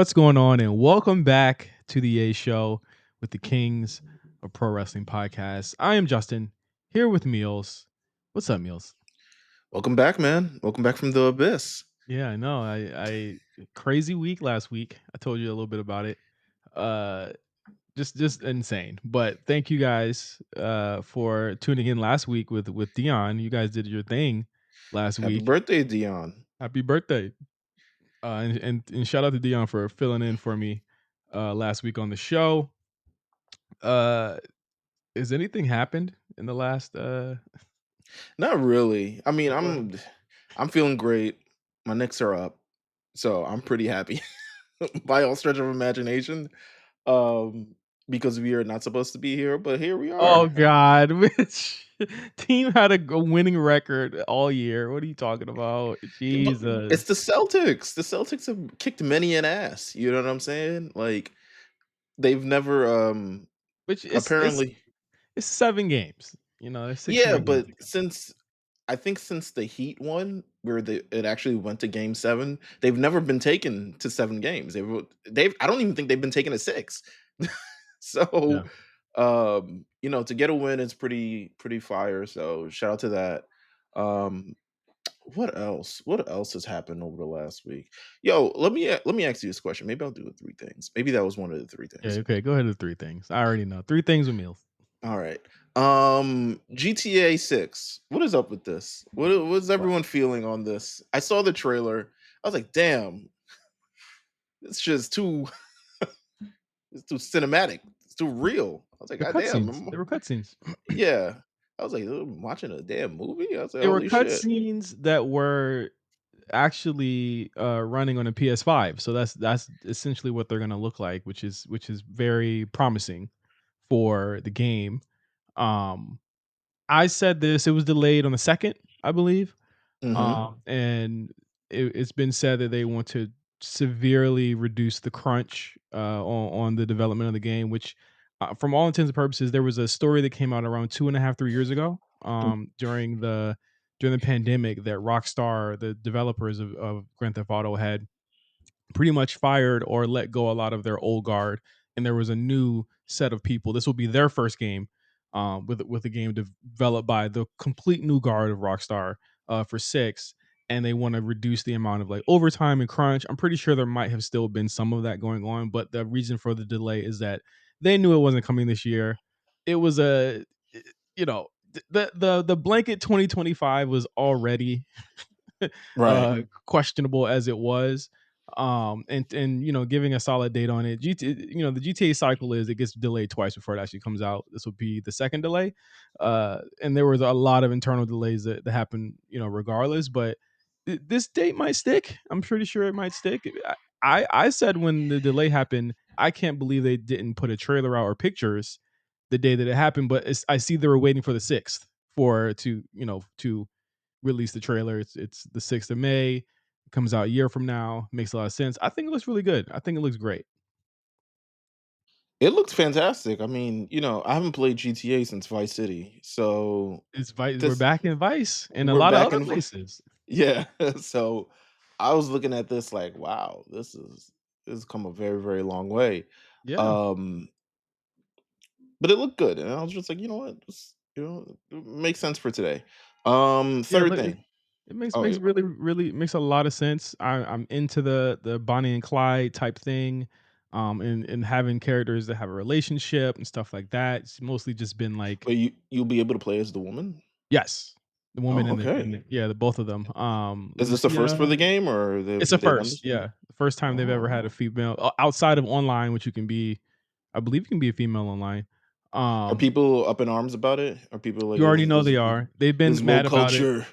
What's going on? And welcome back to the A Show with the Kings of Pro Wrestling Podcast. I am Justin here with Meelz. What's up, Meelz? Welcome back, man. Welcome back from the abyss. Yeah, I know. I crazy week last week. I told you a little bit about it. Uh, just insane. But thank you guys for tuning in last week with Dion. You guys did your thing last Happy week. birthday, Dion. Happy birthday! And shout out to Dion for filling in for me last week on the show. Uh, has anything happened in the last Not really. I mean, couple of I'm feeling great. My Knicks are up, so I'm pretty happy by all stretch of imagination. Um, because we are not supposed to be here, but here we Oh are. god, which team had a winning record all year? What are you talking about? But it's the Jesus. Celtics. The Celtics have kicked many an ass. You know what I'm saying? Like they've never Which it's apparently. it's 7 games. There's 6 Yeah, more games but to go. since the Heat one, where it actually went to Game 7, they've never been taken to 7 games. They've I don't even think they've been taken to 6. Yeah. So, to get a win is pretty fire. So shout out to that. Um, what else? What else has happened over the last week? Yo, let me ask you this question. Maybe I'll do the three things. Maybe that was one of the three Yeah, things. okay, go ahead with 3 things. I already know. 3 things with meals. All right. GTA 6. What is up with this? What's What? everyone feeling on this? I saw the trailer. I was like, damn, it's just too it's too cinematic. It's too real. I was like, The God damn. cutscenes. There were cutscenes. Yeah. I was like, I'm watching a damn movie. I was like, There were holy shit. cutscenes that were actually running on a PS5. So that's essentially what they're gonna look like, which is very promising for the game. Um, I said this; it was delayed on the second, I believe, Hmm. and it's been said that they want to severely reduce the crunch on the development of the game. Which, from all intents and purposes, there was a story that came out around 2.5, 3 years ago, during the pandemic, that Rockstar, the developers of Grand Theft Auto, had pretty much fired or let go a lot of their old guard, and there was a new set of people. This will be their first game, with a game developed by the complete new guard of Rockstar, for 6, and they want to reduce the amount of like overtime and crunch. I'm pretty sure there might have still been some of that going on, but the reason for the delay is that they knew it wasn't coming this year. It was a, you know, the blanket 2025 was already Right. questionable as it was. And giving a solid date on it. The GTA cycle is it gets delayed twice before it actually comes out. This will be the second delay. And there was a lot of internal delays that happened, regardless. But this date might stick. I'm pretty sure it might stick. I said when the delay happened, I can't believe they didn't put a trailer out or pictures the day that it happened. But I see they were waiting for the 6th for to release the trailer. It's the 6th of May. It comes out a year from now. Makes a lot of sense. I think it looks really good. I think it looks great. It looks fantastic. I mean, I haven't played GTA since Vice City. So It's Vice. We're this back in Vice and a we're lot of back other in. places. Yeah. So I was looking at this like, wow, this has come a very, very long way. Yeah. Um, but it looked good. And I was just like, you know what? It makes sense for today. Yeah, Third look, it thing. it makes Oh, makes really really makes a lot of sense. I'm into the Bonnie and Clyde type thing, and having characters that have a relationship and stuff like that. It's mostly just been like, but you'll be able to play as the woman? yes, the woman Oh, and okay. the both of them. Is this a first for Lucia. the game or It's a they've done this first, before? yeah. The first time they've ever had a Oh. female outside of online, which you can be, I believe you can be a female online. Are Um, people up in arms about it? Are people like you already know they this are. They've this been mad woke about it. culture?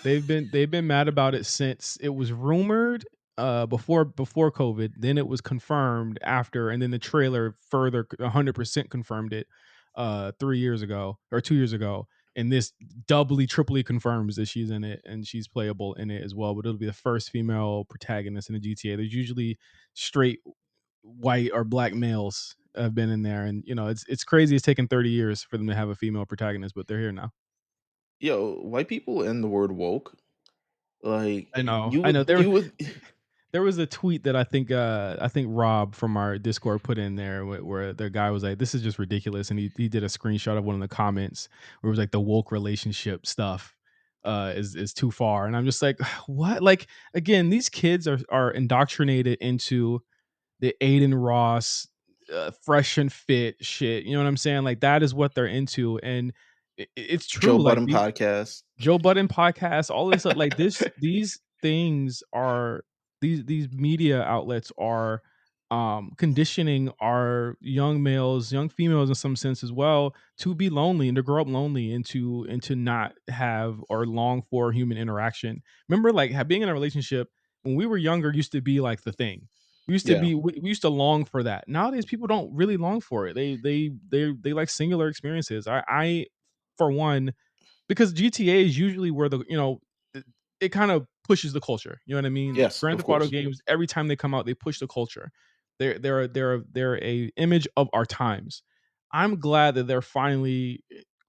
They've been mad about it since it was rumored, before COVID, then it was confirmed after, and then the trailer further 100% confirmed it, 3 years ago or 2 years ago, and this doubly, triply confirms that she's in it and she's playable in it as well, but it'll be the first female protagonist in the GTA. There's usually straight white or black males have been in there, and, it's crazy it's taken 30 years for them to have a female protagonist, but they're here now. Yo, white people and the word woke, like I know, you I would know. There you would there was a tweet that I think Rob from our Discord put in there where the guy was like, "This is just ridiculous," and he did a screenshot of one of the comments where it was like the woke relationship stuff is too far, and I'm just like, what? Like again, these kids are indoctrinated into the Aiden Ross, fresh and fit shit. You know what I'm saying? Like that is what they're into, and it's Joe true. Like Budden podcast. Joe Budden podcast, all this stuff, like these things are these media outlets are conditioning our young males, young females in some sense as well, to be lonely and to grow up lonely and to not have or long for human interaction. Remember, like being in a relationship when we were younger used to be like the thing. Yeah. We used to long for that. Nowadays, people don't really long for it. They like singular experiences. I for one because GTA is usually where the it kind of pushes the culture. You know what I mean? Yes, Grand of Theft Auto course. games, every time they come out, they push the culture. They're a image of our times. I'm glad that they're finally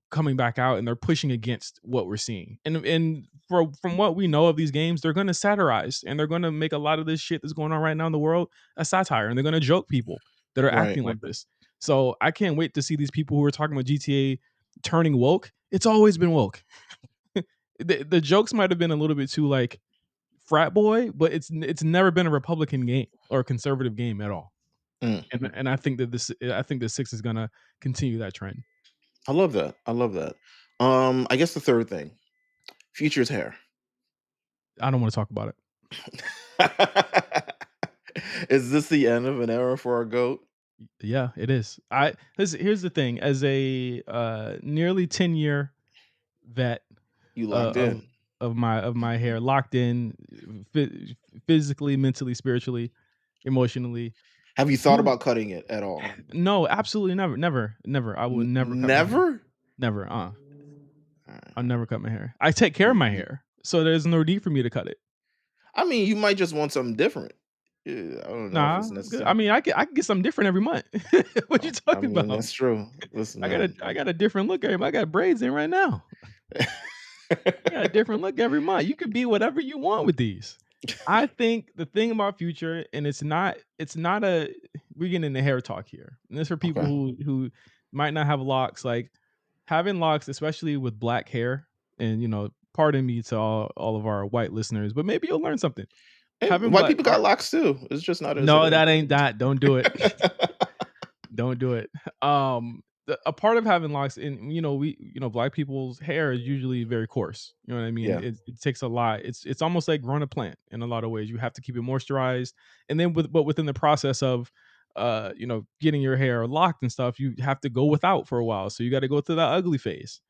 coming back out and they're pushing against what we're seeing. And from what we know of these games, they're going to satirize and they're going to make a lot of this shit that's going on right now in the world a satire, and they're going to joke people that are Right. acting like this. So I can't wait to see these people who are talking about GTA turning woke. It's always been woke. The jokes might have been a little bit too like frat boy, but it's never been a Republican game or a conservative game at all. Mm. And I think the six is gonna continue that trend. I love that. I love that. I guess the third thing, Future's hair. I don't want to talk about it. Is this the end of an era for our goat? Yeah, it is. Here's the thing: as a nearly 10-year vet You uh, locked of in. of my hair, locked in, physically, mentally, spiritually, emotionally. Have you thought You about cutting it at all? no, absolutely never, never, never. I will never cut my hair. Never? Never. I'll Alright. never cut my hair. I take care of my You hair, so there's no need for me to cut it. I mean, you might just want something different. Yeah, I don't know if Nah, it's I'm good. I necessary. mean, I can get something different every month. What you I talking mean, about? that's true. Listen, man. I got a different look every month. I got braids in right now. I got a different look every month. You could be whatever you want with these. I think the thing about Future, and it's not a we're getting into hair talk here. And this for people Okay. who might not have locks. Like having locks, especially with black hair, and pardon me to all of our white listeners, but maybe you'll learn something. And Having white black people got locks too. It's just not his no, hair. that ain't that. Don't do it. Don't do it. A part of having locks, and black people's hair is usually very coarse. You know what I mean? Yeah. It takes a lot. It's almost like growing a plant in a lot of ways. You have to keep it moisturized, and then but within the process of getting your hair locked and stuff, you have to go without for a while. So you got to go through that ugly phase.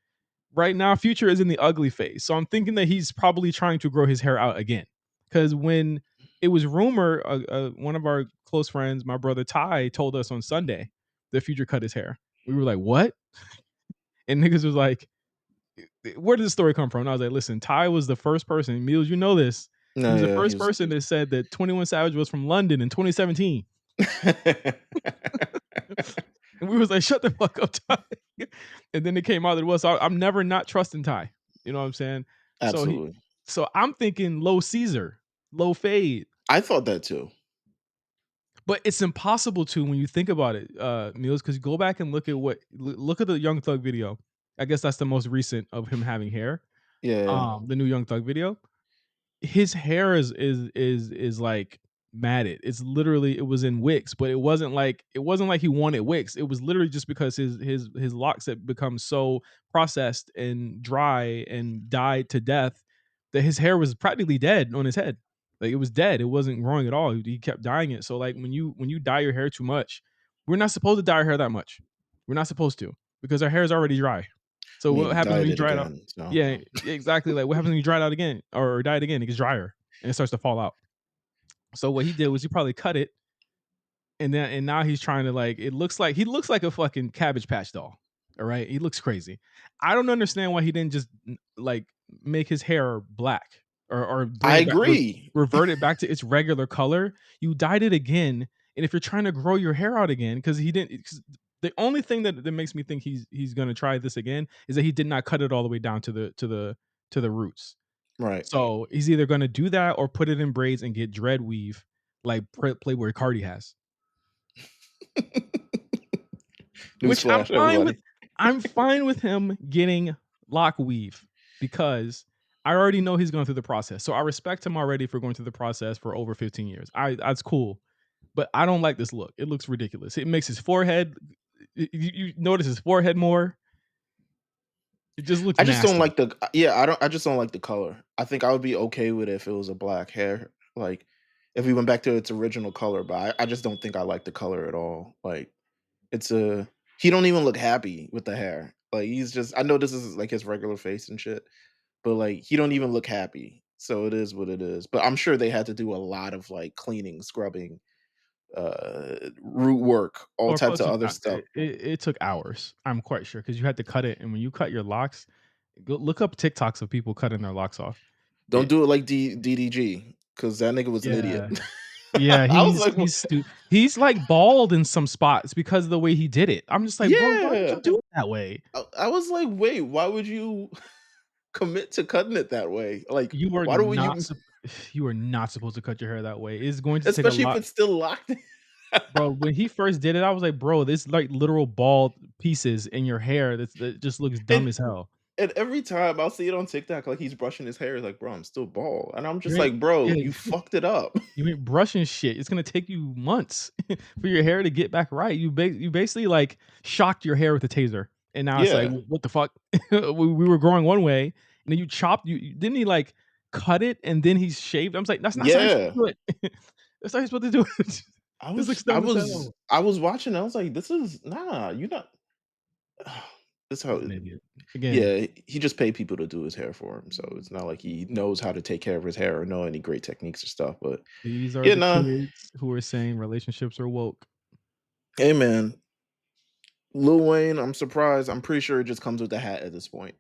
Right now, Future is in the ugly phase. So I'm thinking that he's probably trying to grow his hair out again. Because when it was rumored, one of our close friends, my brother Ty, told us on Sunday that Future cut his hair. We were like, what? And niggas was like, where did this story come from? And I was like, listen, Ty was the first person, Meelz, you know this. He No, was the yeah, first person that said that 21 Savage was from London in 2017. And we was like, shut the fuck up, Ty. And then it came out that it was. So I'm never not trusting Ty. You know what I'm saying? So he, Absolutely. so I'm thinking low Caesar, low fade. I thought that too. But it's impossible to when you think about it, Meals, because go back and look at look at the Young Thug video. I guess that's the most recent of him having hair. Yeah, yeah. The new Young Thug video. His hair is like matted. It's literally it was in wicks, but it wasn't like he wanted wicks. It was literally just because his locks had become so processed and dry and dyed to death that his hair was practically dead on his head. Like it was dead. It wasn't growing at all. He kept dyeing it. So like when you dye your hair too much, we're not supposed to dye our hair that much. We're not supposed to because our hair is already dry. I So what mean, happens when dyed you it dry it out? again. So Yeah, exactly. Like what happens when you dry it out again or dye it again? It gets drier and it starts to fall out. So what he did was he probably cut it and now he's trying to like he looks like a fucking Cabbage Patch doll. All right, he looks crazy. I don't understand why he didn't just like make his hair black or bring I it back, agree. revert it back to its regular color. You dyed it again, and if you're trying to grow your hair out again, because he didn't. Cause the only thing that makes me think he's gonna try this again is that he did not cut it all the way down to the roots. Right. So he's either gonna do that or put it in braids and get dread weave like Playboy Cardi has, which Newsflash, everybody. I'm fine with him getting lock weave because I already know he's going through the process. So I respect him already for going through the process for over 15 years. That's cool. But I don't like this look. It looks ridiculous. It makes his forehead you notice his forehead more. It just looks I just don't nasty. like the yeah, I just don't like the color. I think I would be okay with it if it was a black hair, like, if we went back to its original color, but I just don't think I like the color at all. Like, it's a he don't even look happy with the hair. Like, he's just I know this is, like, his regular face and shit, but, like, he don't even look happy. So it is what it is. But I'm sure they had to do a lot of, like, cleaning, scrubbing, root work, all Or it types probably of took other stuff. it took hours. I'm quite sure because you had to cut it, and when you cut your locks, go look up TikToks of people cutting their locks off. Don't do it like DDG, because that nigga was an idiot. Yeah. Yeah, I was like, he's, like, bald in some spots because of the way he did it. I'm just like, "Bro, why would you yeah. do it that way?" I was like, "Wait, why would you commit to cutting it that way? Like, You are why do not you sup you are not supposed to cut your hair that way. It's going to take a especially if lot. it's still locked in?" Bro, when he first did it, I was like, "Bro, this like literal bald pieces in your hair that just looks dumb And as hell." and every time I'll see it on TikTok, like, he's brushing his hair, like, "Bro, I'm still bald." And I'm You just ain't like, "Bro, yeah, you fucked it up." you ain't brushing shit. It's gonna take you months for your hair to get back right. You basically, like, shocked your hair with a taser, and now it's like, Yeah. "What the fuck?" We were growing one way, and then you chopped didn't he, like, cut it and then he shaved? I was like, "That's not how you're supposed Yeah. to do it. That's not how you're supposed to do it." I This was looks I dumb as was hell. I was watching, I was like, "This is you're not." This how He's an idiot. Again, yeah, he just paid people to do his hair for him, so it's not like he knows how to take care of his hair or know any great techniques or stuff, but these are yeah, the nah. kids who are saying relationships are woke. Hey, man, Lil Wayne, I'm surprised. I'm pretty sure it just comes with the hat at this point.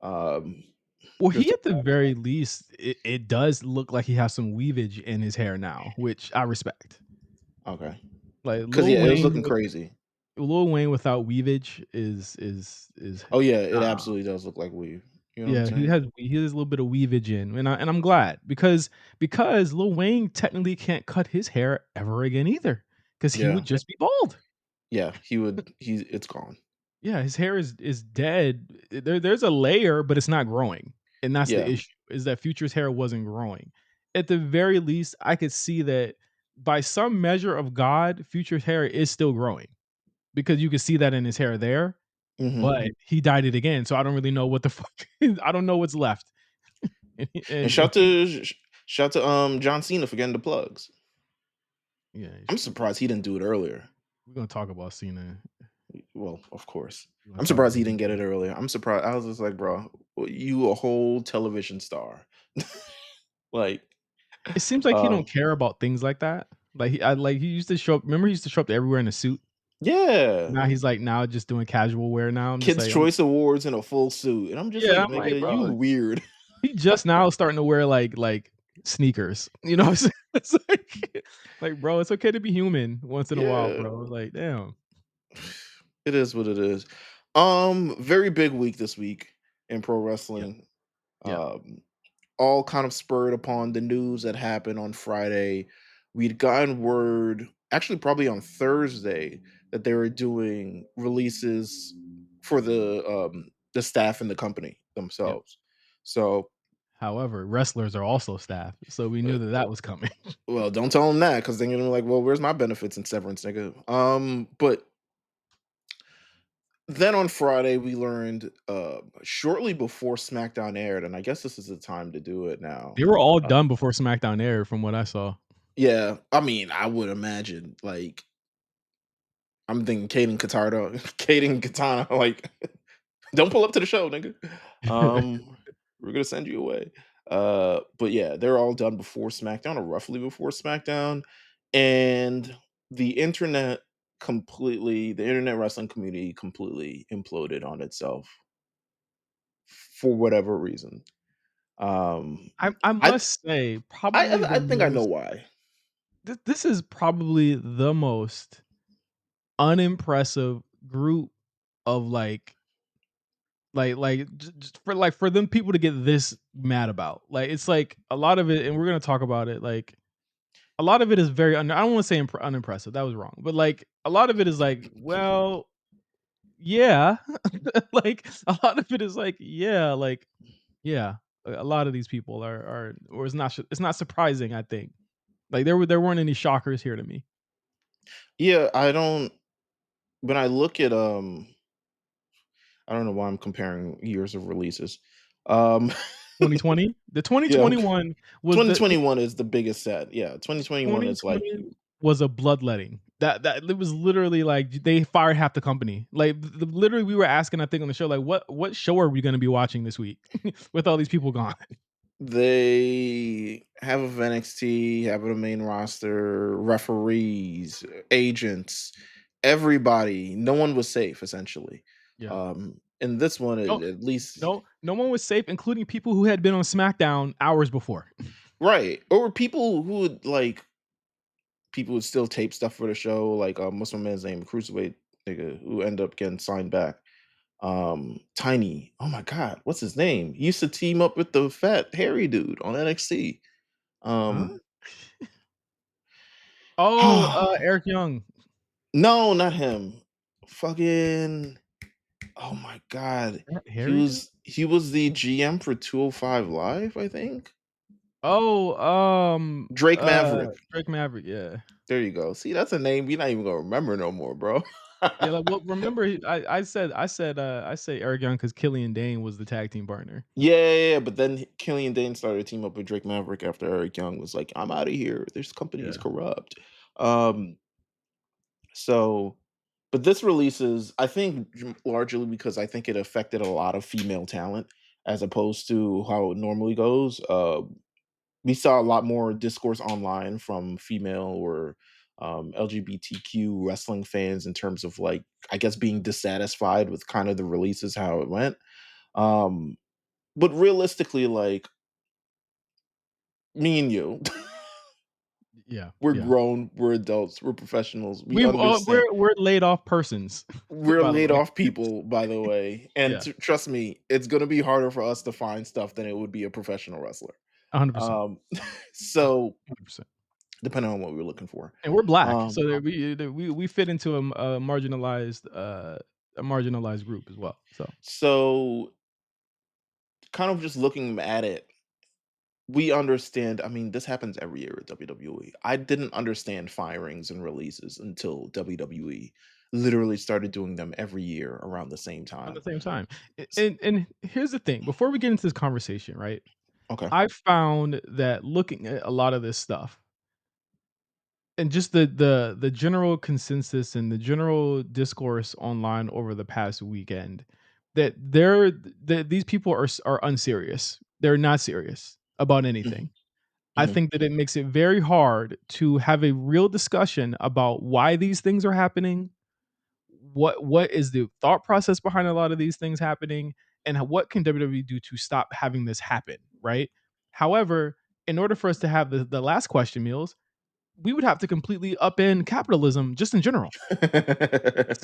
Um, Well, just he at the very least, it does look like he has some weavage in his hair now, which I respect. okay, Like cause yeah, it was looking crazy. Lil Wayne without weavage is Oh yeah, it nah. absolutely does look like weave. You know what I'm Yeah, saying? he has a little bit of weavage in, and I'm glad because Lil Wayne technically can't cut his hair ever again either, because he Yeah, would just be bald. yeah. He would. It's gone. Yeah, his hair is dead. There's a layer, but it's not growing, and that's the Yeah. issue, is that Future's hair wasn't growing. At the very least, I could see that by some measure of God, Future's hair is still growing, because you can see that in his hair there, Hmm. but he dyed it again, so I don't really know what the fuck I don't know what's left. And he And and he shout to John Cena for getting the plugs. yeah, I'm surprised he didn't do it earlier. we're gonna talk about Cena. Well, of course. We're gonna I'm talk surprised about he him. didn't get it earlier. I'm surprised. I was just like, bro, you a whole television star. Like, It seems like he don't um, care about things like that. Like, he used to show up remember he used to show up everywhere in a suit? yeah. Now he's, like, now just doing casual wear now. I'm just Kids' like, Choice Awards in a full suit. And I'm just yeah, like, I'm like, nigga, you "Bro, weird. he just now starting to wear, like, sneakers." You know what I'm saying? It's like, "Bro, it's okay to be human once in a while, Yeah. bro." Like, damn. It is what it is. Very big week this week in pro Yeah, wrestling. yeah, Um, all kind of spurred upon the news that happened on Friday. We'd gotten word, actually probably on Thursday, that they were doing releases for the staff in the company yeah. themselves. So, However, wrestlers are also staff, so we uh, knew that that was coming. well, don't tell them that because they're gonna be like, "Well, where's my benefits and severance, nigga?" But then on Friday, we learned shortly before SmackDown aired, and I guess this is the time to do it now. They were all Uh, done before SmackDown aired from what I saw. yeah, I mean, I would imagine like I'm thinking Caden Katana, like, don't pull up to the show, nigga. Um, we're gonna send you away. But yeah, they're all done before SmackDown or roughly before SmackDown, and the internet the internet wrestling community completely imploded on itself for whatever reason. Um, I I th- must say, probably the I think I know most why. this is probably the most unimpressive group of, Just for them people to get this mad about. Like it's like a lot of it, and we're gonna talk about it. Like a lot of it is very I don't want to say unimpressive. That was wrong, but like a lot of it is like, well, yeah, like a lot of it is like, yeah, like yeah. A lot of these people or it's not surprising. I think like there weren't any shockers here to me. Yeah, I don't when I look at, I don't know why I'm comparing years of releases. Um, 2020, the yeah, 2021 was the 2021 is the biggest set. Yeah, 2021 is like 2020 was a bloodletting. That it was literally like they fired half the company. Like literally, we were asking, I think, on the show, like, what show are we going to be watching this week with all these people gone? they have of NXT, have a main roster, referees, agents, everybody. No one was safe essentially. Yeah. In this one, No, at least no one was safe, including people who had been on SmackDown hours before. right, or people who would like people would still tape stuff for the show. Like what's my man's name, Cruiserweight nigga, who ended up getting signed back. Tiny. Oh my god, what's his name? He used to team up with the fat hairy dude on NXT. Huh? Um, Oh, Eric Young. no, not him. Fucking oh my god. Harry Young? He was the GM for 205 Live, I think. Oh, Drake Maverick. Drake Maverick. Yeah. There you go. See, that's a name we not even gonna remember no more, bro. Yeah, like, well, remember, I say Eric Young because Killian Dane was the tag team partner. Yeah, yeah, yeah, but then Killian Dane started to team up with Drake Maverick after Eric Young was like, "I'm out of here. This company is Yeah, corrupt." Um, so, but this releases, I think, largely because I think it affected a lot of female talent as opposed to how it normally goes. We saw a lot more discourse online from female or LGBTQ wrestling fans in terms of like, I guess, being dissatisfied with kind of the releases how it went. Um, but realistically, like me and you, yeah, we're yeah. grown, we're adults, we're professionals. We understand. We're laid off persons, We're by the laid way. off people, by the way, and Yeah, trust me, it's gonna be harder for us to find stuff than it would be a professional wrestler. 100%, Um, so 100%. depending on what we're looking for. And we're black, Um, so we fit into a marginalized group as well. So so kind of just looking at it, we understand. I mean, this happens every year at WWE. I didn't understand firings and releases until WWE literally started doing them every year around the same at the time. same time, S- and here's the thing: before we get into this conversation, right? Okay. I found that looking at a lot of this stuff and just the general consensus and the general discourse online over the past weekend that these people are unserious. They're not serious about anything. Mhm, I mhm. think that it makes it very hard to have a real discussion about why these things are happening, what is the thought process behind a lot of these things happening, and what can WWE do to stop having this happen, right? However, in order for us to have the last question, Meals, we would have to completely upend capitalism just in general.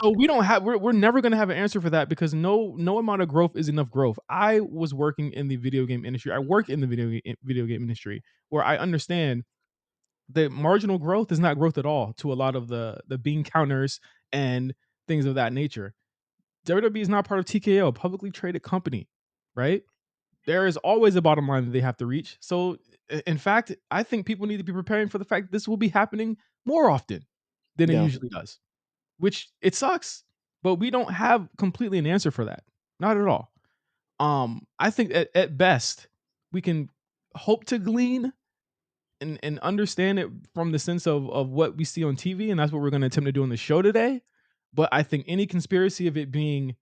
So we don't have we're never gonna have an answer for that because no amount of growth is enough growth. I was working in the video game industry. I work in the video game industry where I understand that marginal growth is not growth at all to a lot of the bean counters and things of that nature. WWE is not part of TKO, publicly traded company, right? There is always a bottom line that they have to reach. So, in fact, I think people need to be preparing for the fact that this will be happening more often than it Yeah. usually does, which it sucks, but we don't have completely an answer for that. Not at all. I think at best we can hope to glean and understand it from the sense of what we see on TV, and that's what we're going to attempt to do on the show today. But I think any conspiracy of it being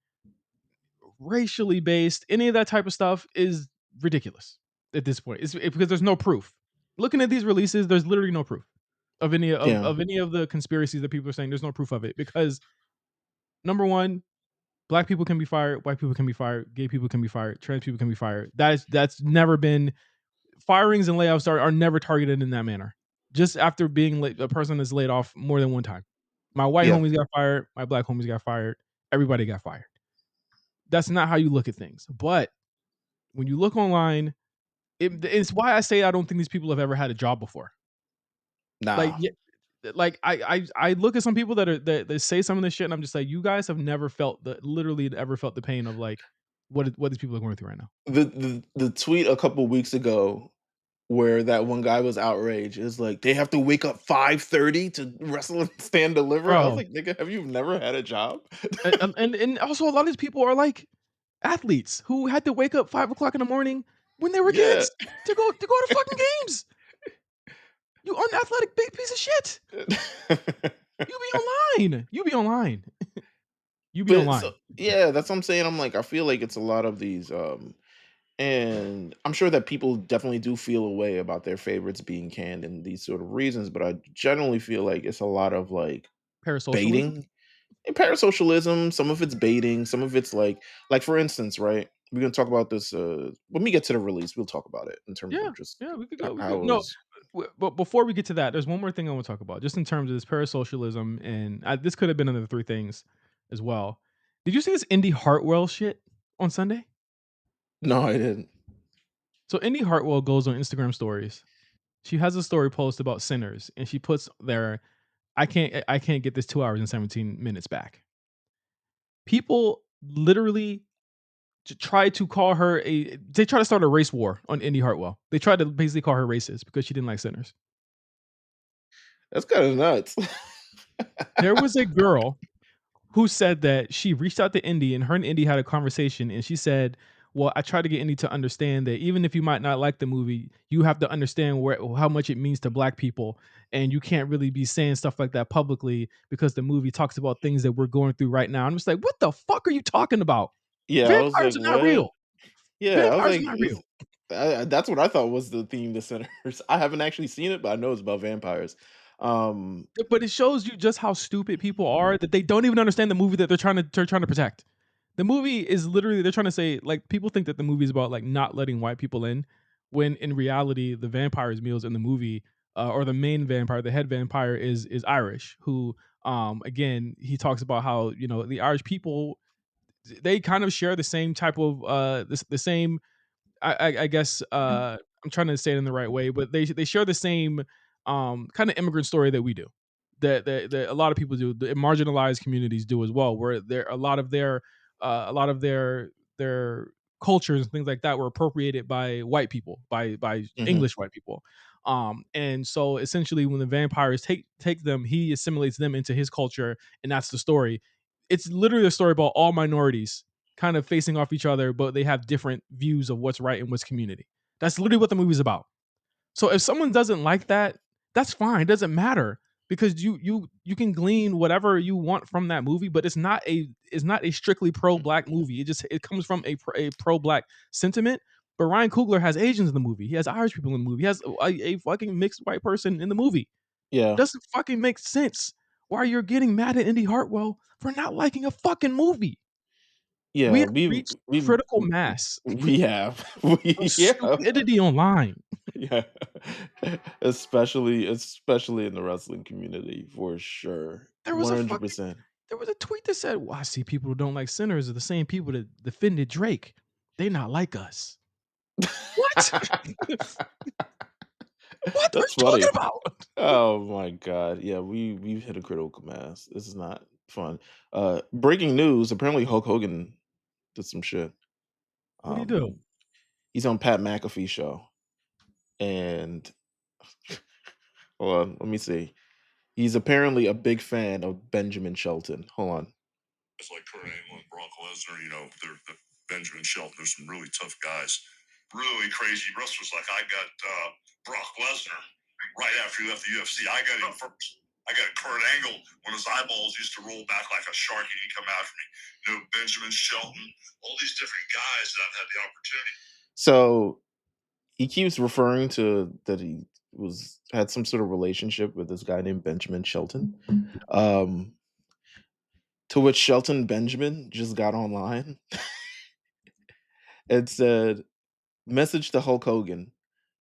racially based, any of that type of stuff is ridiculous at this point. Because there's no proof. Looking at these releases, there's literally no proof of Yeah. any of the conspiracies that people are saying. There's no proof of it because number one, black people can be fired, white people can be fired, gay people can be fired, trans people can be fired. That's never been firings and layoffs are never targeted in that manner. Just after being a person is laid off more than one time. My white Yeah. homies got fired, my black homies got fired, everybody got fired. That's not how you look at things. But when you look online, it's why I say I don't think these people have ever had a job before. Like, Nah, yeah, like I look at some people that say some of this shit, and I'm just like, you guys have never felt the literally ever felt the pain of like what these people are going through right now. the tweet a couple weeks ago where that one guy was outraged is like, "They have to wake up 5:30 to wrestle and stand deliver." I was Bro, like, "Nigga, have you never had a job?" and also a lot of these people are like athletes who had to wake up 5 o'clock in the morning when they were Yeah. kids to go to fucking games. You unathletic big piece of shit. You be online. You be online. You be But so online. yeah, that's what I'm saying. I'm like, I feel like it's a lot of these, and I'm sure that people definitely do feel a way about their favorites being canned and these sort of reasons, but I generally feel like it's a lot of like Parasocialism. baiting and parasocialism. Some of it's baiting, some of it's like for instance, right? We're gonna talk about this when we get to the release. We'll talk about it in terms Yeah, of just yeah, we could go. We how could it no, was. but before we get to that, there's one more thing I want to talk about, just in terms of this parasocialism, and this could have been another three things as well. Did you see this Indy Hartwell shit on Sunday? No, I didn't. So Indy Hartwell goes on Instagram stories. She has a story post about sinners, and she puts there, I can't get this 2 hours and 17 minutes back. People literally try to call her a. They try to start a race war on Indy Hartwell. They tried to basically call her racist because she didn't like sinners. That's kind of nuts. There was a girl who said that she reached out to Indy and her and Indy had a conversation, and she said, "Well, I tried to get Indy to understand that even if you might not like the movie, you have to understand where how much it means to black people, and you can't really be saying stuff like that publicly because the movie talks about things that we're going through right now." I'm just like, "What the fuck are you talking about? Yeah, I was Vampires like, are not what? real. Yeah, I was Vampires are like, not real." that's what I thought was the theme to Sinners. I haven't actually seen it, but I know it's about vampires. Um, But it shows you just how stupid people are that they don't even understand the movie that they're trying to protect. The movie is literally they're trying to say like people think that the movie is about like not letting white people in, when in reality the vampires meals in the movie or the main vampire, the head vampire is Irish. Who again he talks about how the Irish people they kind of share the same type of the same I guess I'm trying to say it in the right way, but they share the same kind of immigrant story that we do. That a lot of people do. The marginalized communities do as well, where there a lot of their cultures and things like that were appropriated by white people, by mhm, English white people. And so essentially, when the vampires take them, he assimilates them into his culture, and that's the story. It's literally a story about all minorities kind of facing off each other, but they have different views of what's right and what's community. That's literally what the movie's about. So if someone doesn't like that, that's fine. It doesn't matter because you can glean whatever you want from that movie, but it's not a strictly pro black movie. It comes from a pro black sentiment. But Ryan Coogler has Asians in the movie. He has Irish people in the movie. He has a fucking mixed white person in the movie. yeah, Doesn't fucking make sense why you're getting mad at Indy Hartwell for not liking a fucking movie. We yeah. have reached critical mass We have, of yeah, stupidity online. yeah, especially in the wrestling community for sure, There was a 100%. fucking there was a tweet that said, "Well, I see people who don't like sinners are the same people that defended Drake. They not like us." What? What are That's you talking funny. about? Oh my god. Yeah, we've hit a critical mass. This is not fun. Breaking news, apparently Hulk Hogan did some shit. What do you do? Um he's on Pat McAfee show and hold on, let me see. He's apparently a big fan of Benjamin Shelton. Hold on. It's like Kurt Angle and Brock Lesnar, they're Benjamin Shelton. There's some really tough guys, really crazy wrestlers. Like I got Brock Lesnar right after he left the UFC. I got him first. I got Kurt Angle when his eyeballs used to roll back like a shark and he'd come after me. Benjamin Shelton, all these different guys that I've had the opportunity. So he keeps referring to that he was had some sort of relationship with this guy named Benjamin Shelton. Um to which Shelton Benjamin just got online and said, "Message to Hulk Hogan.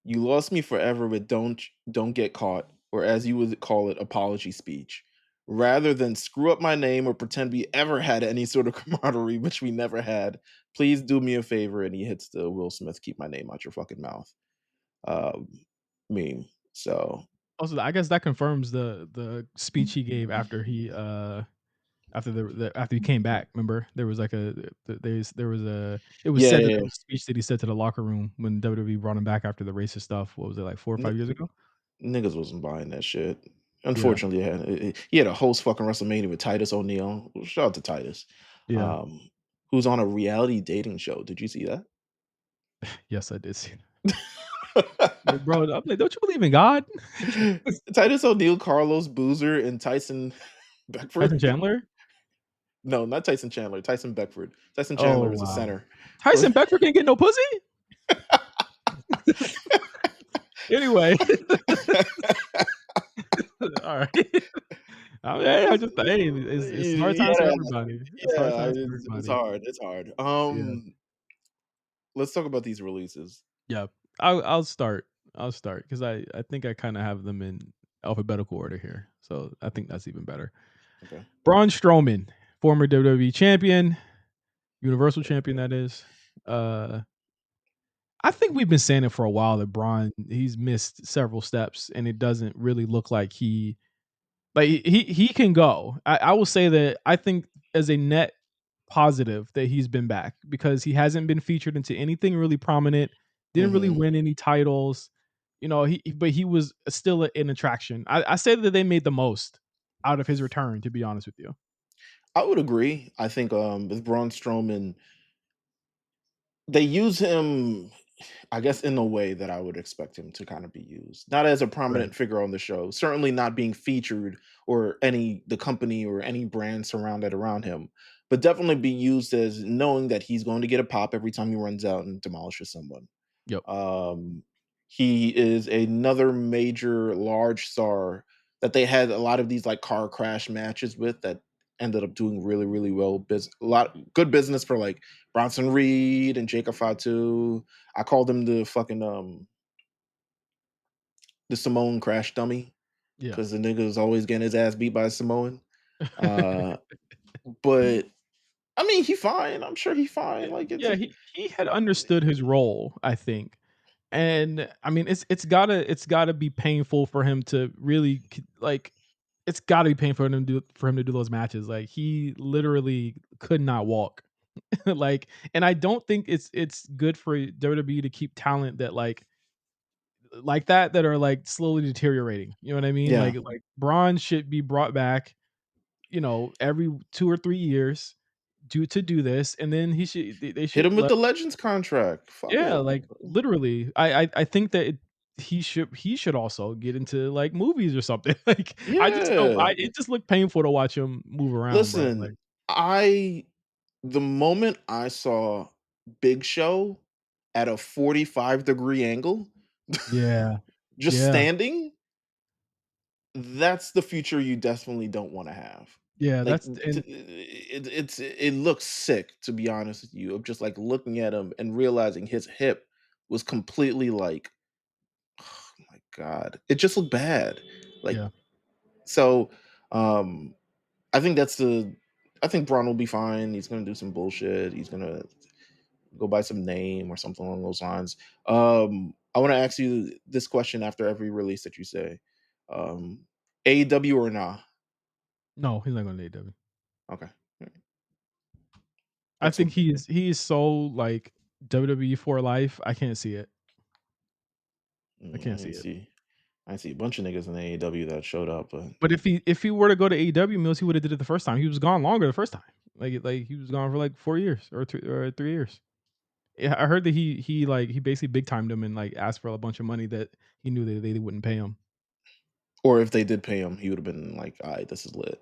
You lost me forever with don't get caught, or as you would call it, apology speech. Rather than screw up my name or pretend we ever had any sort of camaraderie, which we never had, please do me a favor. And he hits the Will Smith, keep my name out your fucking mouth um, meme. So, Also, I guess that confirms the speech he gave after after after he came back. Remember, there was like there was a it was yeah, said that yeah, there yeah. was a speech that he said to the locker room when WWE brought him back after the racist stuff. What was it, like 4 or 5 years N- ago? niggas wasn't buying that shit. Yeah, Unfortunately, he had a host fucking WrestleMania with Titus O'Neil. Shout out to Titus, yeah. um, who's on a reality dating show. Did you see that? Yes, I did see that. Like, bro, I'm like, don't you believe in God? Titus O'Neil, Carlos Boozer, and Tyson Tyson Beckford. Chandler? No, not Tyson Chandler. Tyson Beckford. Tyson Oh Chandler is a wow. center. Tyson Beckford can't get no pussy? Anyway, all right. I mean, hey, I just hey, it's hard times for yeah, everybody. It's hard yeah. times for It's everybody. hard. It's hard. Yeah. Let's talk about these releases. Yeah. I'll start. I'll start because I think I kinda have them in alphabetical order here. So I think that's even better. Okay. Braun Strowman, former WWE champion, Universal champion that is. Uh I think we've been saying it for a while that Braun, he's missed several steps and it doesn't really look like he can go. I will say that I think as a net positive that he's been back because he hasn't been featured into anything really prominent, didn't really Hmm. win any titles. But he was still an attraction. I say that they made the most out of his return, to be honest with you. I would agree. I think with Braun Strowman, they use him, I guess, in a way that I would expect him to kind of be used. Not as a Right. prominent figure on the show, certainly not being featured or any the company or any brand surrounded around him, but definitely be used as knowing that he's going to get a pop every time he runs out and demolishes someone. Yep. Um, he is another major large star that they had a lot of these like car crash matches with that ended up doing really, really well. A lot good business for like Bronson Reed and Jacob Fatu. I called him the Simone crash dummy Yeah. because the nigga was always getting his ass beat by a Samoan. Uh, but I mean, he fine. I'm sure he fine. Like it's Yeah, he had understood his role, I think. And I mean, it's gotta be painful for him to really like. It's gotta be painful for him to do those matches. Like he literally could not walk. Like, and I don't think it's good for WWE to keep talent that like that are like slowly deteriorating. You know what I mean? yeah. Like Braun should be brought back. Every 2 or 3 years to do this, and then they Hit should him with let. the Legends contract. Fuck Yeah, it. like, literally, I think that he should also get into, like, movies or something, like, I just don't Yeah. I it just looked painful to watch him move around, bro, Listen, like. I the moment I saw Big Show at a 45-degree angle, Yeah, just yeah, standing, that's the future you definitely don't wanna have. yeah, Like, that's and it looks sick, to be honest with you, of just, like, looking at him and realizing his hip was completely, like, oh my god, it just looked bad. Like, yeah, so, um, I think that's the I think Braun will be fine, he's gonna do some bullshit, he's gonna go by some name or something along those lines. I wanna ask you this question after every release that you say. AEW or nah? no, he's not going to AEW. Okay. Alright. I Next think one. he is so, like, WWE for life, I can't see it. I I can't see didn't it. see I see a bunch of niggas in AEW that showed up, but But if he were to go to AEW, Mills, he would've did it the first time. He was gone longer the first time. Like, he was gone for, like, 4 years or 3 years. Yeah, I heard that he basically big timed him and, like, asked for a bunch of money that he knew that they wouldn't pay him. or if they did pay him, he would have been like, "Alright, this is lit.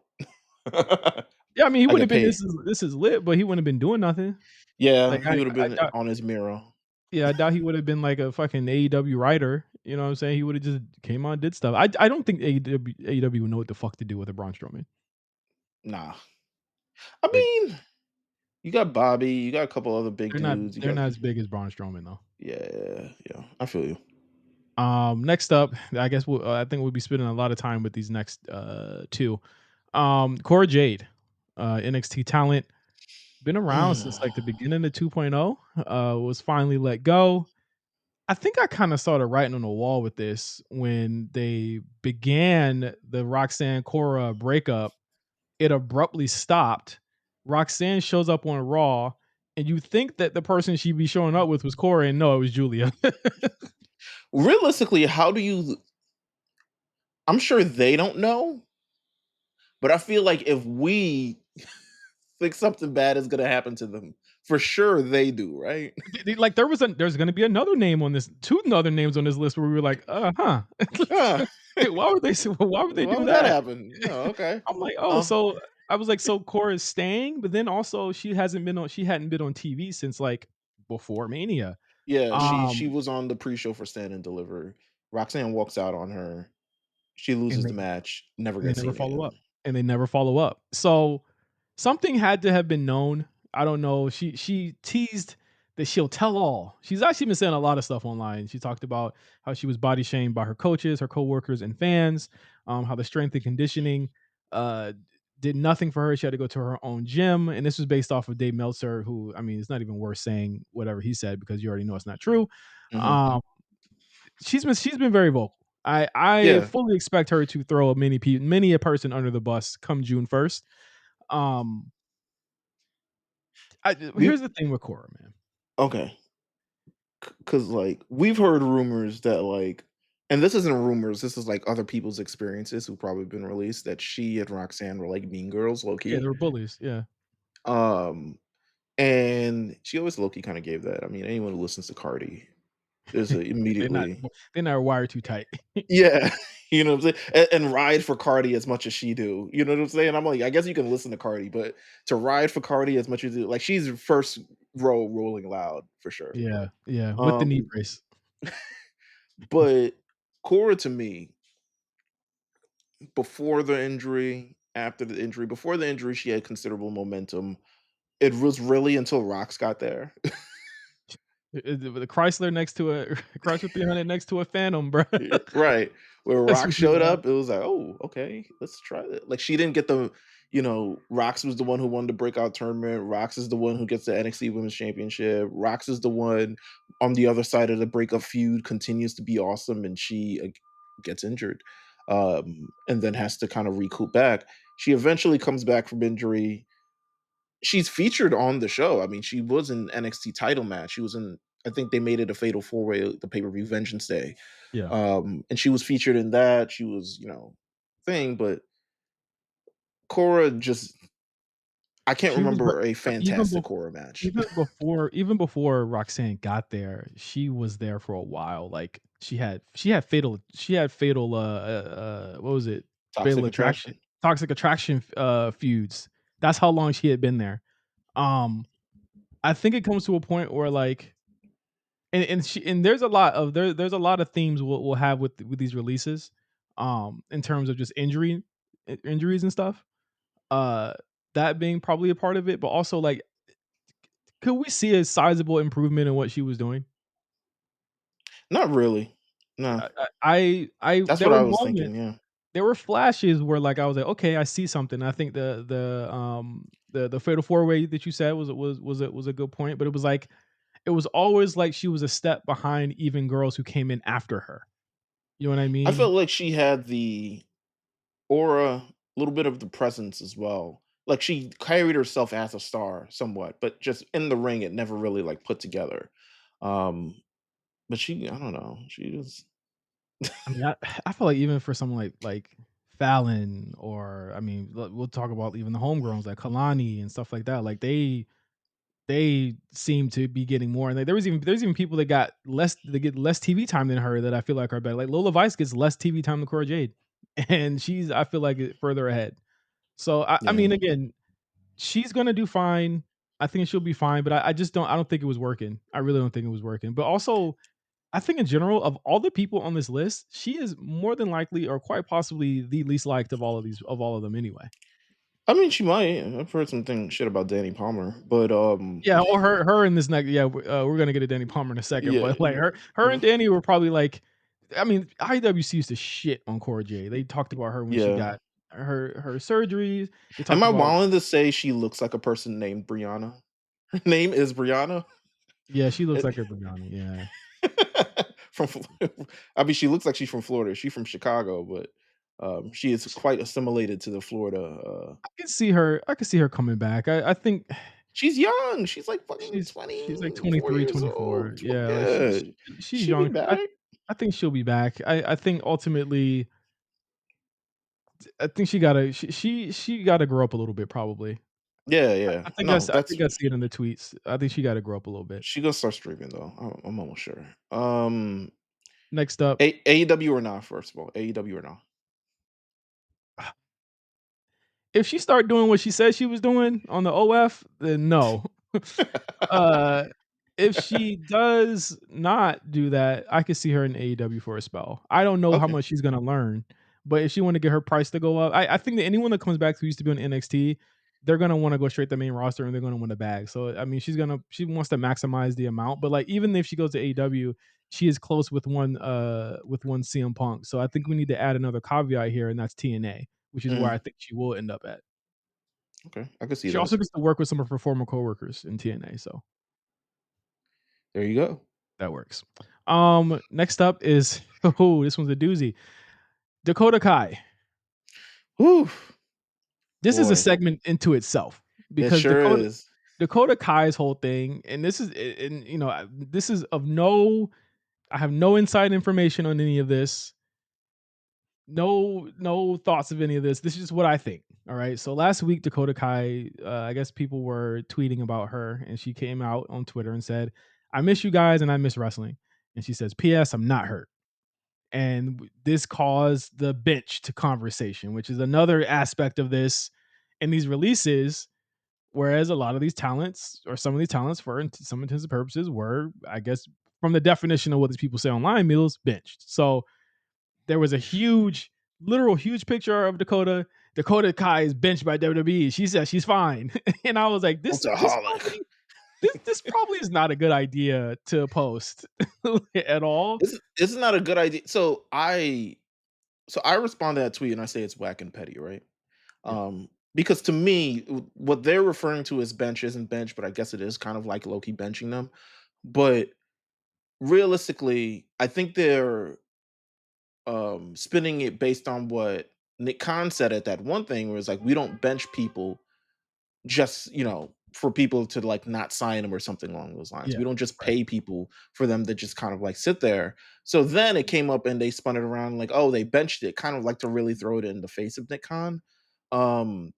Yeah, I mean, he I wouldn't have get been paid." this is lit, but he wouldn't have been doing nothing. Like, Yeah, he would have I been doubt on his mirror. yeah, I doubt he would have been like a fucking AEW writer, you know what I'm saying? He would've just came on, did stuff. I don't think AEW would know what the fuck to do with a Braun Strowman. Nah. I Like, mean, you got Bobby, you got a couple other big they're not dudes, you they're got not as big as Braun Strowman, though. yeah, yeah, I feel you. Next up, I guess I think we'll be spending a lot of time with these next, 2. Cora Jade, NXT talent, been around since like the beginning of 2.0, was finally let go. I think I kind of saw the writing on the wall with this when they began the Roxanne Cora breakup. It abruptly stopped. Roxanne shows up on Raw, and you think that the person she'd be showing up with was Cora, and no, it was Julia. Realistically, how do you I'm sure they don't know, but I feel like if we think something bad is gonna happen to them, for sure they do, right? Like there's gonna be another name on this, two other names on this list where we were like, huh. Huh. Why would they Why do would that that? happen? Oh, okay. I'm like, oh, Uh, so I was like, so Cora's staying, but then also she hadn't been on TV since like before Mania. yeah, she Um, was on the pre-show for Stand and Deliver. Roxanne walks out on her. She and loses they the match, never and they gets never seen follow again. up. And they never follow up. So something had to have been known. I don't know. She teased that she'll tell all. She's actually been saying a lot of stuff online. She talked about how she was body shamed by her coaches, her coworkers, and fans. How the strength and conditioning uh, did nothing for her. She had to go to her own gym, and this was based off of Dave Meltzer, who I mean, it's not even worth saying whatever he said because you already know it's not true. Mhm. Um, she's been very vocal. I Yeah, fully expect her to throw many a person under the bus come June 1st. Um, we here's the thing with Cora, man. okay. Because like we've heard rumors that like, and this isn't rumors. This is like other people's experiences who probably been released that she and Roxanne were like mean girls, low Yeah, they key. were bullies. Yeah, Um, and she always low key kind of gave that. I mean, anyone who listens to Cardi is they're not immediately they're not wired too tight. yeah. You know what I'm saying? And ride for Cardi as much as she do. You know what I'm saying? I'm like, I guess you can listen to Cardi, but to ride for Cardi as much as you do, like she's first row rolling loud for sure. Yeah, yeah, with the knee Um, brace. but Cora to me, before the injury, after the injury, before the injury, she had considerable momentum. It was really until Rox got there. With a Chrysler next to a Chrysler 300 next to a Phantom, bro. Right. Where That's Rock when you showed know. up, it was like, "Oh, okay, let's try it." Like, she didn't get the Rox was the one who won the breakout tournament. Rox is the one who gets the NXT Women's Championship. Rox is the one on the other side of the breakup feud, continues to be awesome, and she, gets injured, and then has to kinda recoup back. She eventually comes back from injury. She's featured on the show. I mean, she was in NXT title match. She was in I think they made it a fatal four-way, the pay-per-view Vengeance Day. Yeah, And she was featured in that. She was, thing, but Cora just I can't she was remember a even fantastic before Cora match. even before Roxanne got there, she was there for a while. Like she had fatal what was it? Fatal Toxic attraction, Attraction. toxic attraction feuds. That's how long she had been there. Um, I think it comes to a point where like and there's a lot of themes we'll have with these releases, in terms of just injuries and stuff. Uh, that being probably a part of it, but also like, could we see a sizable improvement in what she was doing? Not really. No. That's There what were I was moments, thinking, yeah. there were flashes where like I was like, okay, I see something. I think the fatal four way that you said was a good point, but it was like it was always like she was a step behind even girls who came in after her. You know what I I mean? felt like she had the aura, a little bit of the presence as well. Like she carried herself as a star somewhat, but just in the ring, it never really like put together. Um, but she, I don't know, she was I mean, I feel like even for someone like Fallon, or I mean, we'll talk about even the homegrowns like Kalani and stuff like that. Like they seem to be getting more. And like, there's even people that get less TV time than her that I feel like are better. Like Lola Vice gets less TV time than Cora Jade, and she's I feel like further ahead. So I yeah. mean, again, she's gonna do fine. I think she'll be fine, but I just don't think it was working. I really don't think it was working. But also, I think in general, of all the people on this list, she is more than likely or quite possibly the least liked of all of them anyway. I mean, she might. I've heard some shit about Danny Palmer, but Yeah, or her in this next, yeah, we're gonna get to Danny Palmer in a second, yeah, but like her and Danny were probably like, I mean, IWC used to shit on Cora J. They talked about her when she yeah. got her surgeries. They Am talked I about wilding to say she looks like a person named Brianna? Her name is Brianna? yeah, she looks It like her Brianna, yeah. from I mean, she looks like she's from Florida. She's from Chicago, but, she is quite assimilated to the Florida, I can see her coming back. I think she's young. She's like fucking she's like 24 23, years 24. old. Yeah, like Yeah, she's she'll be young. back. I think she'll be back. I think ultimately I think she gotta grow up a little bit probably. Yeah, yeah. No, I that's think I see it in the tweets. I think she gotta grow up a little bit. she gonna start streaming though. I'm almost sure. Next up, AEW or not? First of all, AEW or not? if she start doing what she said she was doing on the OF, then no. Uh, if she does not do that, I could see her in AEW for a spell. I don't know how Okay. much she's gonna learn, but if she want to get her price to go up, I think that anyone that comes back who used to be on NXT, they're gonna want to go straight to the main roster and they're gonna win a bag. So I mean, she wants to maximize the amount, but like even if she goes to AEW, she is close with one CM Punk. So I think we need to add another caveat here, and that's TNA, which is where I Mm, think she will end up at. okay, I can see She that. also gets to work with some of her former coworkers in TNA, so There you go. that works. Next up is oh, this one's a doozy. Dakota Kai. Whew, This is a boy, segment into itself it because sure is. Dakota Kai's whole thing, and this is and you know, this is of no I have no inside information on any of this. No thoughts of any of this. This is just what I think. All right. So last week, Dakota Kai, I guess people were tweeting about her, and she came out on Twitter and said, "I miss you guys, and I miss wrestling." And she says, "P.S. I'm not hurt." And this caused the bench to conversation, which is another aspect of this in these releases. Whereas a lot of these talents, or some of these talents, for some intents and purposes, were, I guess, from the definition of what these people say online, Meelz benched. So there was a huge, literal huge picture of Dakota. Dakota Kai is benched by WWE. She says she's fine, and I was like, Ultraholic. this probably is not a good idea to post at all. This is not a good idea. So I respond to that tweet and I say it's whack and petty, right? Yeah, Because to me, what they're referring to as bench isn't bench, but I guess it is kind of like low key benching them. But realistically, I think they're spinning it based on what Nick Khan said at that one thing, where it's like we don't bench people just for people to like not sign them or something along those lines. yeah, We don't just right. pay people for them to just kind of like sit there. So then it came up and they spun it around like, oh, they benched it, kind of like to really throw it in the face of Nick Khan. Um,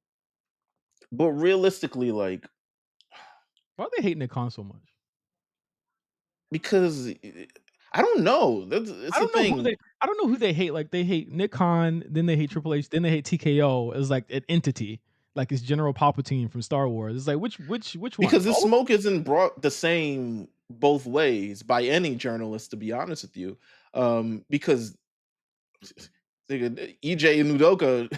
but realistically, like Why are they hating Nick Khan so much? because I don't know. That's the thing. I don't know who they hate. Like they hate Nick Khan, then they hate Triple H, then they hate TKO as like an entity, like it's General Palpatine from Star Wars. It's like which one? Because the All of them? smoke isn't brought the same both ways by any journalist, to be honest with you. Because EJ Nudoka,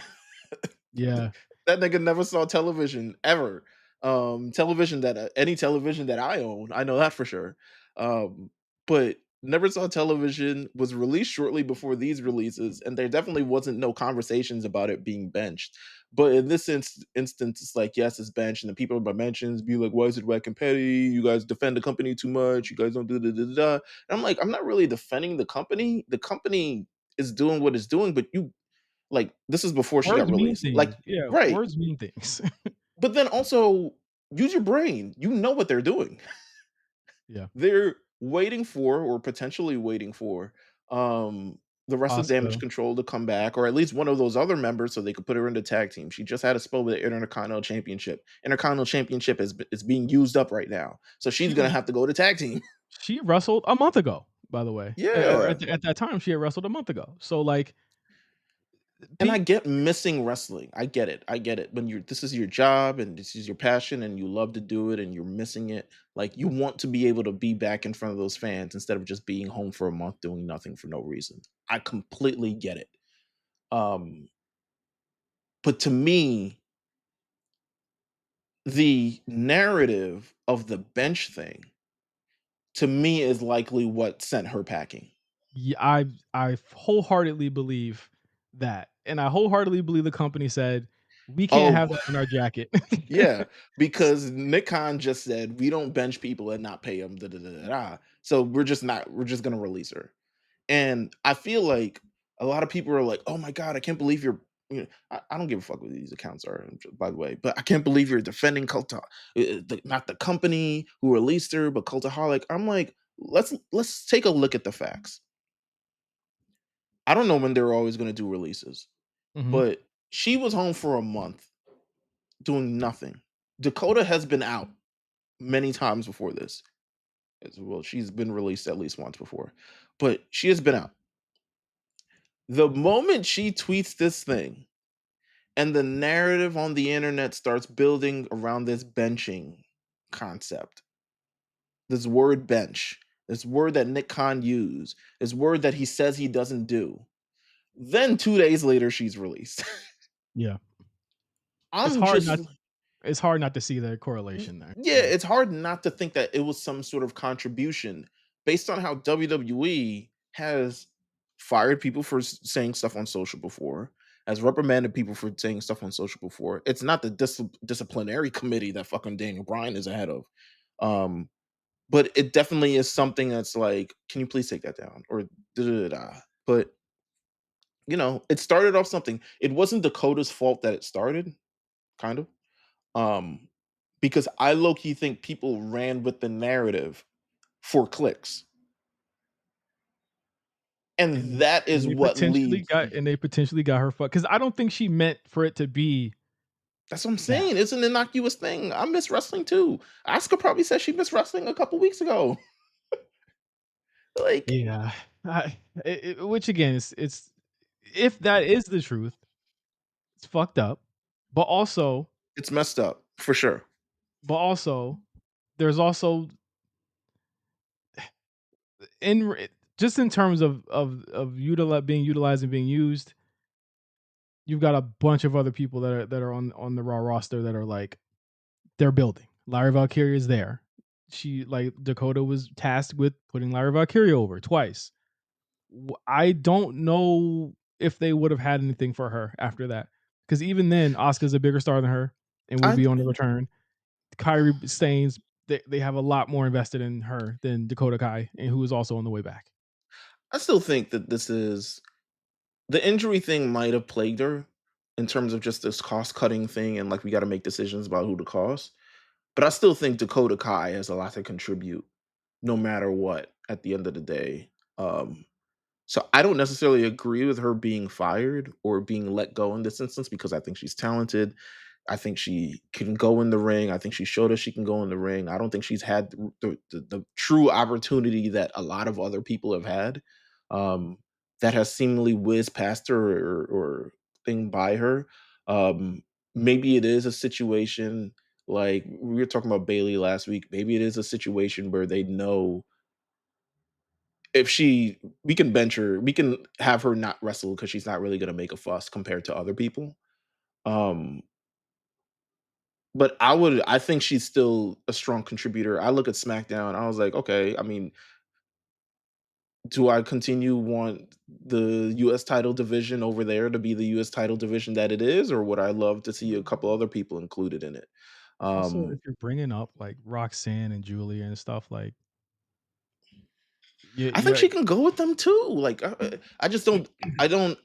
Yeah. that nigga never saw television ever. Television that any television that I own, I know that for sure. But never saw television, was released shortly before these releases, and there definitely wasn't no conversations about it being benched. But in this instance, it's like yes, it's benched, and the people by mentions be like, "Why is it whack and petty? You guys defend the company too much. You guys don't do da da da." Da." And I'm like, I'm not really defending the company. The company is doing what it's doing, but you like this is before she got Words mean released. Like things. Yeah, right. words mean things. But then also use your brain. You know what they're doing. Yeah. They're waiting for or potentially waiting for the rest of Damage Asuka. Control to come back, or at least one of those other members, so they could put her in the tag team. She just had a spell with the Intercontinental Championship. Intercontinental Championship is being used up right now, so she's She gonna have to go to tag team. she wrestled a month ago, by the way. Or Yeah. at that time she had wrestled a month ago. So like And I pe get missing wrestling. I get it. I get it. When you're this is your job and this is your passion and you love to do it and you're missing it. Like you want to be able to be back in front of those fans instead of just being home for a month doing nothing for no reason. I completely get it. Um, but to me, the narrative of the bench thing to me is likely what sent her packing. yeah, I wholeheartedly believe that. and I wholeheartedly believe the company said, "We can't have Oh, that on our jacket." yeah, because Nick Khan just said, "We don't bench people and not pay them, da, da, da, da, da. So we're just gonna release her." And I feel like a lot of people are like, "Oh my god, I can't believe you're." I don't give a fuck what these accounts are, by the way, but I can't believe you're defending not the company who released her, but Cultaholic. I'm like, let's take a look at the facts. I don't know when they're always going to do releases, Mhm. but she was home for a month doing nothing. Dakota has been out many times before this. Well, she's been released at least once before, but she has been out. The moment she tweets this thing and the narrative on the internet starts building around this benching concept, this word bench, this word that Nick Khan used, this word that he says he doesn't do, then 2 days later, she's released. Yeah. It's I'm hard just not it's hard not to see the correlation there. Yeah, Yeah. it's hard not to think that it was some sort of contribution based on how WWE has fired people for saying stuff on social before, has reprimanded people for saying stuff on social before. It's not the disciplinary committee that fucking Daniel Bryan is ahead of. Um, but it definitely is something that's like, can you please take that down? Or da da da. Da. But it started off something. It wasn't Dakota's fault that it started, kind of. Um, because I low key think people ran with the narrative for clicks. And And that is what leads. they potentially got her fucked, 'cause I don't think she meant for it to be That's what I'm that. saying. It's an innocuous thing. I miss wrestling too. Asuka probably said she missed wrestling a couple weeks ago. Like, Yeah. Which again, it's if that is the truth, it's fucked up. But also it's messed up for sure. but also, there's also in r just in terms of being utilized and being used, you've got a bunch of other people that are on the Raw roster that are like, they're building. Lyra Valkyria is there. Dakota was tasked with putting Lyra Valkyria over twice. I don't know if they would have had anything for her after that, because even then, Asuka's a bigger star than her and will I be on the return. Kyrie Staines, they have a lot more invested in her than Dakota Kai, and who is also on the way back. I still think that this is the injury thing might have plagued her in terms of just this cost cutting thing and like we got to make decisions about who to cost. But I still think Dakota Kai has a lot to contribute no matter what at the end of the day. Um, So I don't necessarily agree with her being fired or being let go in this instance because I think she's talented. I think she can go in the ring. I think she showed us she can go in the ring. I don't think she's had the true opportunity that a lot of other people have had. Um, that has seemingly whizzed past her or thing by her. Um, Maybe it is a situation like we were talking about Bailey last week. Maybe it is a situation where they know if she we can bench her, we can have her not wrestle because she's not really gonna make a fuss compared to other people. Um, but I think she's still a strong contributor. I look at SmackDown, I was like, okay, I mean, do I continue want the US title division over there to be the US title division that it is, or would I love to see a couple other people included in it? Also, if Um, you're bringing up like Roxanne and Julia and stuff, like I think yeah, she can go with them too. Like, I just don't. I don't.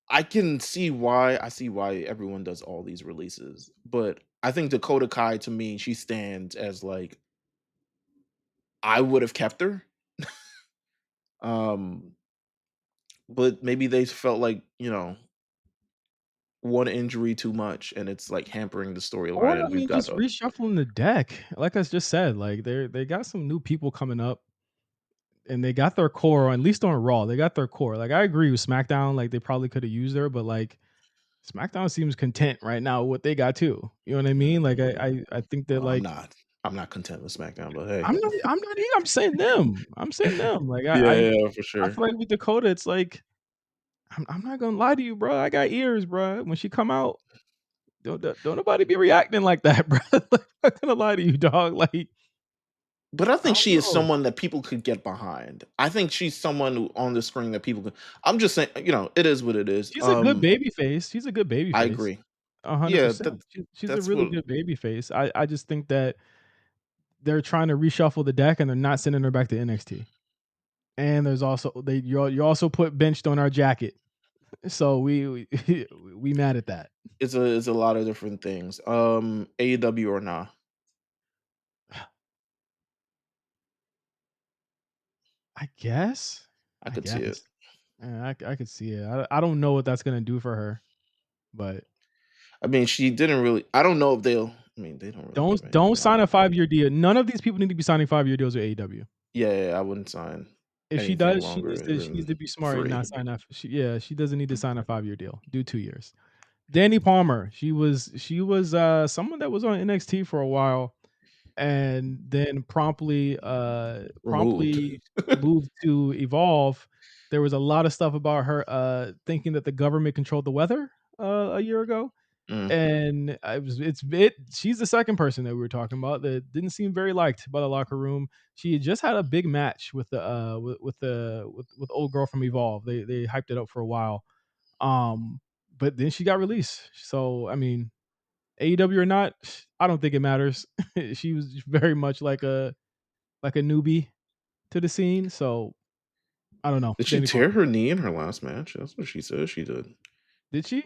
I can see why I see why everyone does all these releases, but I think Dakota Kai to me, she stands as like I would have kept her. Um, but maybe they felt like, one injury too much and it's like hampering the storyline or I and we've mean, got just to reshuffling the deck. Like I just said, like they got some new people coming up, and they got their core, or at least on Raw, they got their core. Like I agree with SmackDown, like they probably could have used her, but like SmackDown seems content right now with what they got too. You know what I uh, mean? Like I think that well, I'm like not. I'm not content with SmackDown, but hey. I'm not either. I'm saying them. I'm saying them. Like Yeah, yeah, for I sure. feel like with Dakota, it's like I'm not gonna lie to you, bro. I got ears, bro. When she come out, don't nobody be reacting like that, bro. Like, I'm not gonna lie to you, dog. Like But I I think don't she is know. someone that people could get behind. I think she's someone who on the screen that people could. I'm just saying, it is what it is. She's a good baby face. She's a good baby I face. agree. Yeah, 100%. She's a that's really what good baby face. I just think that they're trying to reshuffle the deck and they're not sending her back to NXT. And there's also you also put benched on our jacket. So we mad at that. it's a lot of different things. AEW or nah, I guess. I I could see it. guess. I could see it. I don't know what that's gonna do for her, but I mean, she didn't really. I don't know if they'll. I mean, they don't really give don't anything out sign a anymore. 5-year deal. None of these people need to be signing 5-year deals with AEW. Yeah, yeah, I wouldn't sign If she anything does, longer she needs to than be smart and 3. not sign that. She doesn't need to sign a 5-year deal. Do 2 years. Danny Palmer, she was someone that was on NXT for a while and then Removed. promptly moved to Evolve. There was a lot of stuff about her thinking that the government controlled the weather a year ago. Mm. And I was it's it she's the second person that we were talking about that didn't seem very liked by the locker room. She had just had a big match with the with old girl from Evolve. They hyped it up for a while. Um, but then she got released. So I mean, AEW or not, I don't think it matters. She was very much like a newbie to the scene. So I don't know. Did she Danny tear Palmer. her knee in her last match? That's what she says she did. Did she?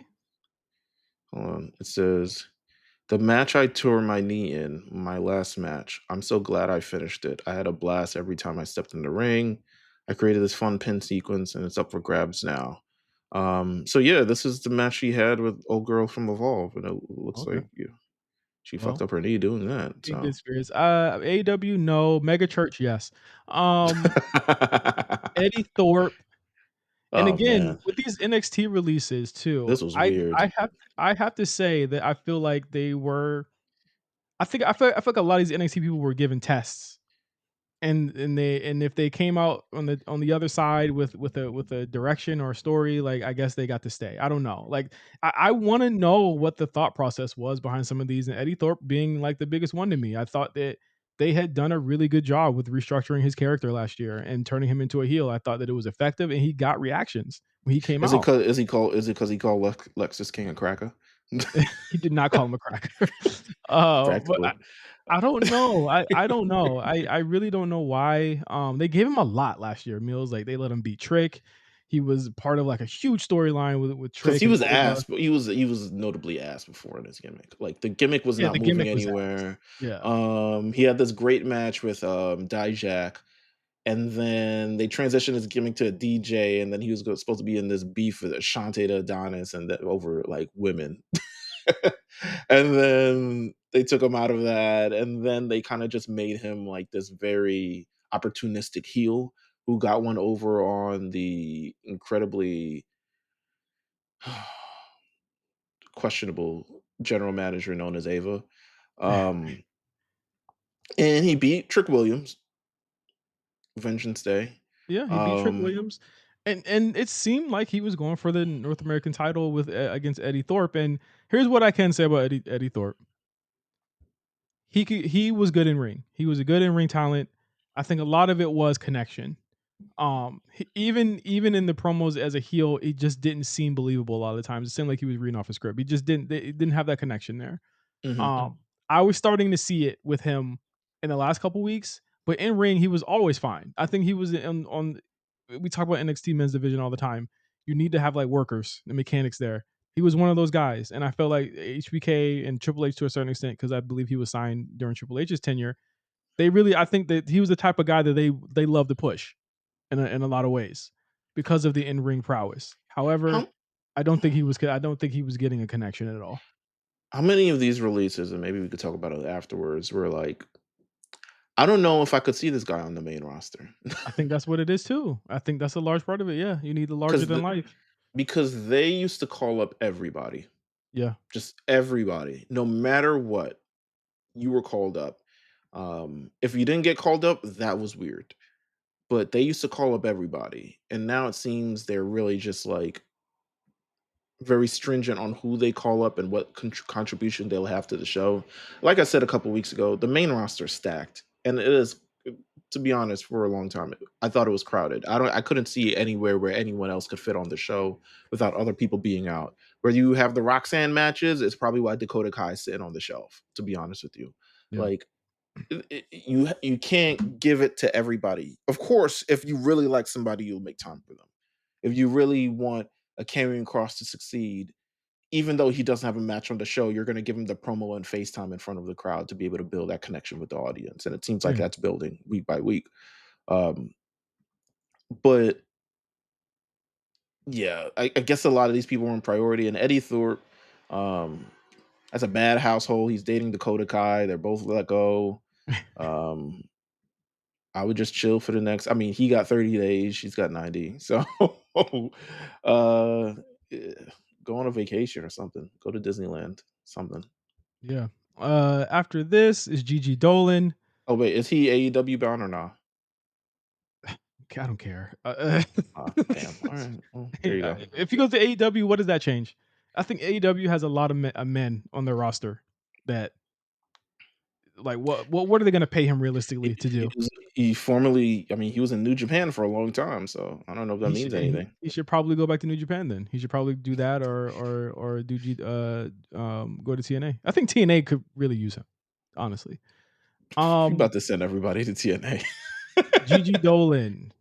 Hold on. It says the match I tore my knee in, my last match. I'm so glad I finished it. I had a blast every time I stepped in the ring. I created this fun pin sequence and it's up for grabs now. So yeah, this is the match she had with old girl from Evolve, and it looks Okay. like she fucked Well, up her knee doing that. in So good spirits. AEW, no. Mega Church, yes. Um, Eddie Thorpe. And oh again, man, with these NXT releases too, this was I weird. I have I have to say that I feel like they were I feel like a lot of these NXT people were given tests. And if they came out on the other side with a direction or a story, like I guess they got to stay. I don't know. Like I want to know what the thought process was behind some of these, and Eddie Thorpe being like the biggest one to me. I thought that they had done a really good job with restructuring his character last year and turning him into a heel. I thought that it was effective, and he got reactions when he came out. Is he called Lexus King a cracker? He did not call him a cracker. But Practically. I don't know. I don't know. I really don't know why. They gave him a lot last year. Meals like they let him beat Trick. He was part of like a huge storyline with Because Trick he and was Nova. ass, but he was notably ass before in his gimmick. Like the gimmick was Yeah, not the moving gimmick was ass. anywhere. Yeah. He had this great match with Dijak, and then they transitioned his gimmick to a DJ, and then he was supposed to be in this beef with Ashante to Adonis and that over like women. And then they took him out of that, and then they kind of just made him like this very opportunistic heel who got one over on the incredibly questionable general manager known as Ava. Um, and he beat Trick Williams, Vengeance Day. Yeah, he beat Trick Um, Williams. And it seemed like he was going for the North American title with against Eddie Thorpe. And here's what I can say about Eddie Thorpe. He was good in ring. He was a good in ring talent. I think a lot of it was connection. Even in the promos as a heel, it just didn't seem believable a lot of the times. It seemed like he was reading off a script. He just didn't have that connection there. mhm. I was starting to see it with him in the last couple weeks, but in ring he was always fine. I think he was on. We talk about NXT men's division all the time. You need to have like workers, the mechanics there. He was one of those guys, and I felt like HBK and Triple H to a certain extent because I believe he was signed during Triple H's tenure. I think that he was the type of guy that they love to push in a lot of ways because of the in ring prowess. However, How I don't think he was getting a connection at all. how many of these releases, and maybe we could talk about it afterwards, were like, I don't know if I could see this guy on the main roster. I think that's what it is too. I think that's a large part of it. Yeah, you need the larger Because than life. they used to call up everybody, Yeah, just everybody, no matter what, you were called up. If you didn't get called up, that was weird. But they used to call up everybody, and now it seems they're really just like very stringent on who they call up and what contribution they'll have to the show. Like I said a couple weeks ago, the main roster is stacked, and it is to be honest, for a long time, I thought it was crowded. I couldn't see anywhere where anyone else could fit on the show without other people being out. Where you have the Roxanne matches, it's probably why Dakota Kai is sitting on the shelf. To be honest with you, Yeah. like you can't give it to everybody. Of course, if you really like somebody, you'll make time for them. If you really want a Karrion Cross to succeed, even though he doesn't have a match on the show, you're going to give him the promo and FaceTime in front of the crowd to be able to build that connection with the audience. And it seems like Yeah. that's building week by week. Um, but yeah, I guess a lot of these people were in priority. And Eddie Thorpe, um, that's a bad household. He's dating Dakota Kai. They're both let go. Um, I would just chill for the next. I mean, he got 30 days. She's got 90. So, yeah, go on a vacation or something. Go to Disneyland. Something. Yeah. After this is Gigi Dolan. Oh wait, is he AEW bound or not? I don't care. Damn. All right. Well, there you go. If he goes to AEW, what does that change? I think AEW has a lot of men on their roster that like what are they going to pay him He, realistically to he do? was he formerly. I mean, he was in New Japan for a long time, so I don't know if that means anything. He should probably go back to New Japan then. He should probably do that or do go to TNA. I think TNA could really use him, honestly. You Um about to send everybody to TNA? Gigi Dolan.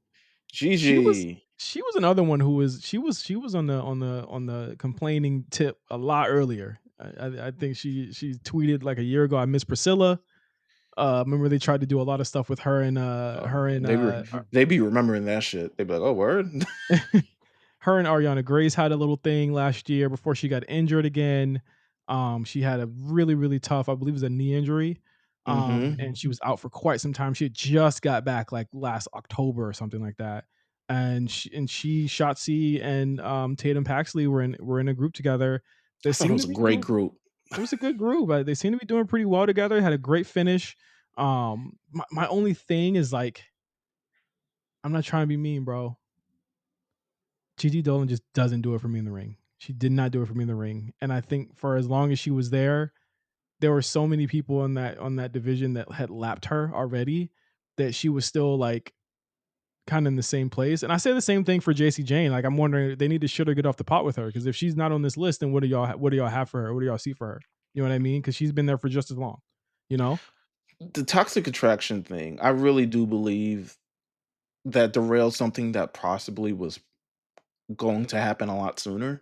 She was GG. she was another one who was she was on the complaining tip a lot earlier. I think she tweeted like a year ago, "I miss Priscilla." Remember they tried to do a lot of stuff with Oh man, they be remembering that shit. They be like, "Oh word." her and Ariana Grace had a little thing last year before she got injured again. She had a really, really tough, I believe it was a knee injury. hmm And she was out for quite some time. She had just got back like last October or something like that. And she Shotzi and Tatum Paxley were in a group together. They I thought it seemed was to a be great doing group. it was a good group. They seem to be doing pretty well together. Had a great finish. My only thing is like, I'm not trying to be mean, bro. Gigi Dolan just doesn't do it for me in the ring. She did not do it for me in the ring. And I think for as long as she was there were so many people on that division that had lapped her already that she was still like kind of in the same place. And I say the same thing for JC Jane. Like I'm wondering they need to shit or get off the pot with her because if she's not on this list, then what do y'all have for her? What do y'all see for her? You know what I mean? Because she's been there for just as long. You know? The toxic attraction thing, I really do believe that derailed something that possibly was going to happen a lot sooner.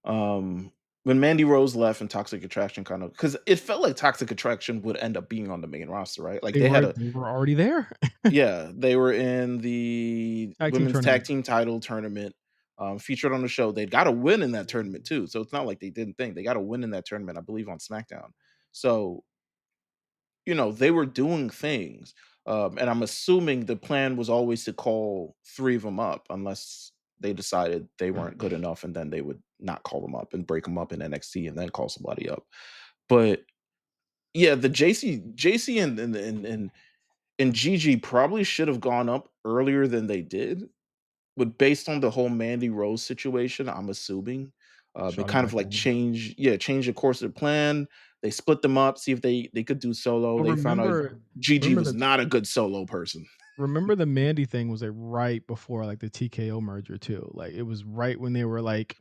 Um, when Mandy Rose left and Toxic Attraction kind of because it felt like Toxic Attraction would end up being on the main roster, right? Like they had a They were already there. yeah, they were in the Tag team women's tag tournament. team title tournament, featured on the show. They got a win in that tournament too, so it's not like they didn't think they got a win in that tournament. I believe on SmackDown. So they were doing things. And I'm assuming the plan was always to call three of them up, unless they decided they weren't good enough, and then they would not call them up and break them up in NXT and then call somebody up. But yeah, the JC and Gigi probably should have gone up earlier than they did. But based on the whole Mandy Rose situation, I'm assuming they Shot it kind of back like down. change the course of the plan. They split them up, see if they could do solo. But They found out Gigi remember was the not a good solo person. remember the Mandy thing was like right before like the TKO merger too. Like it was right when they were like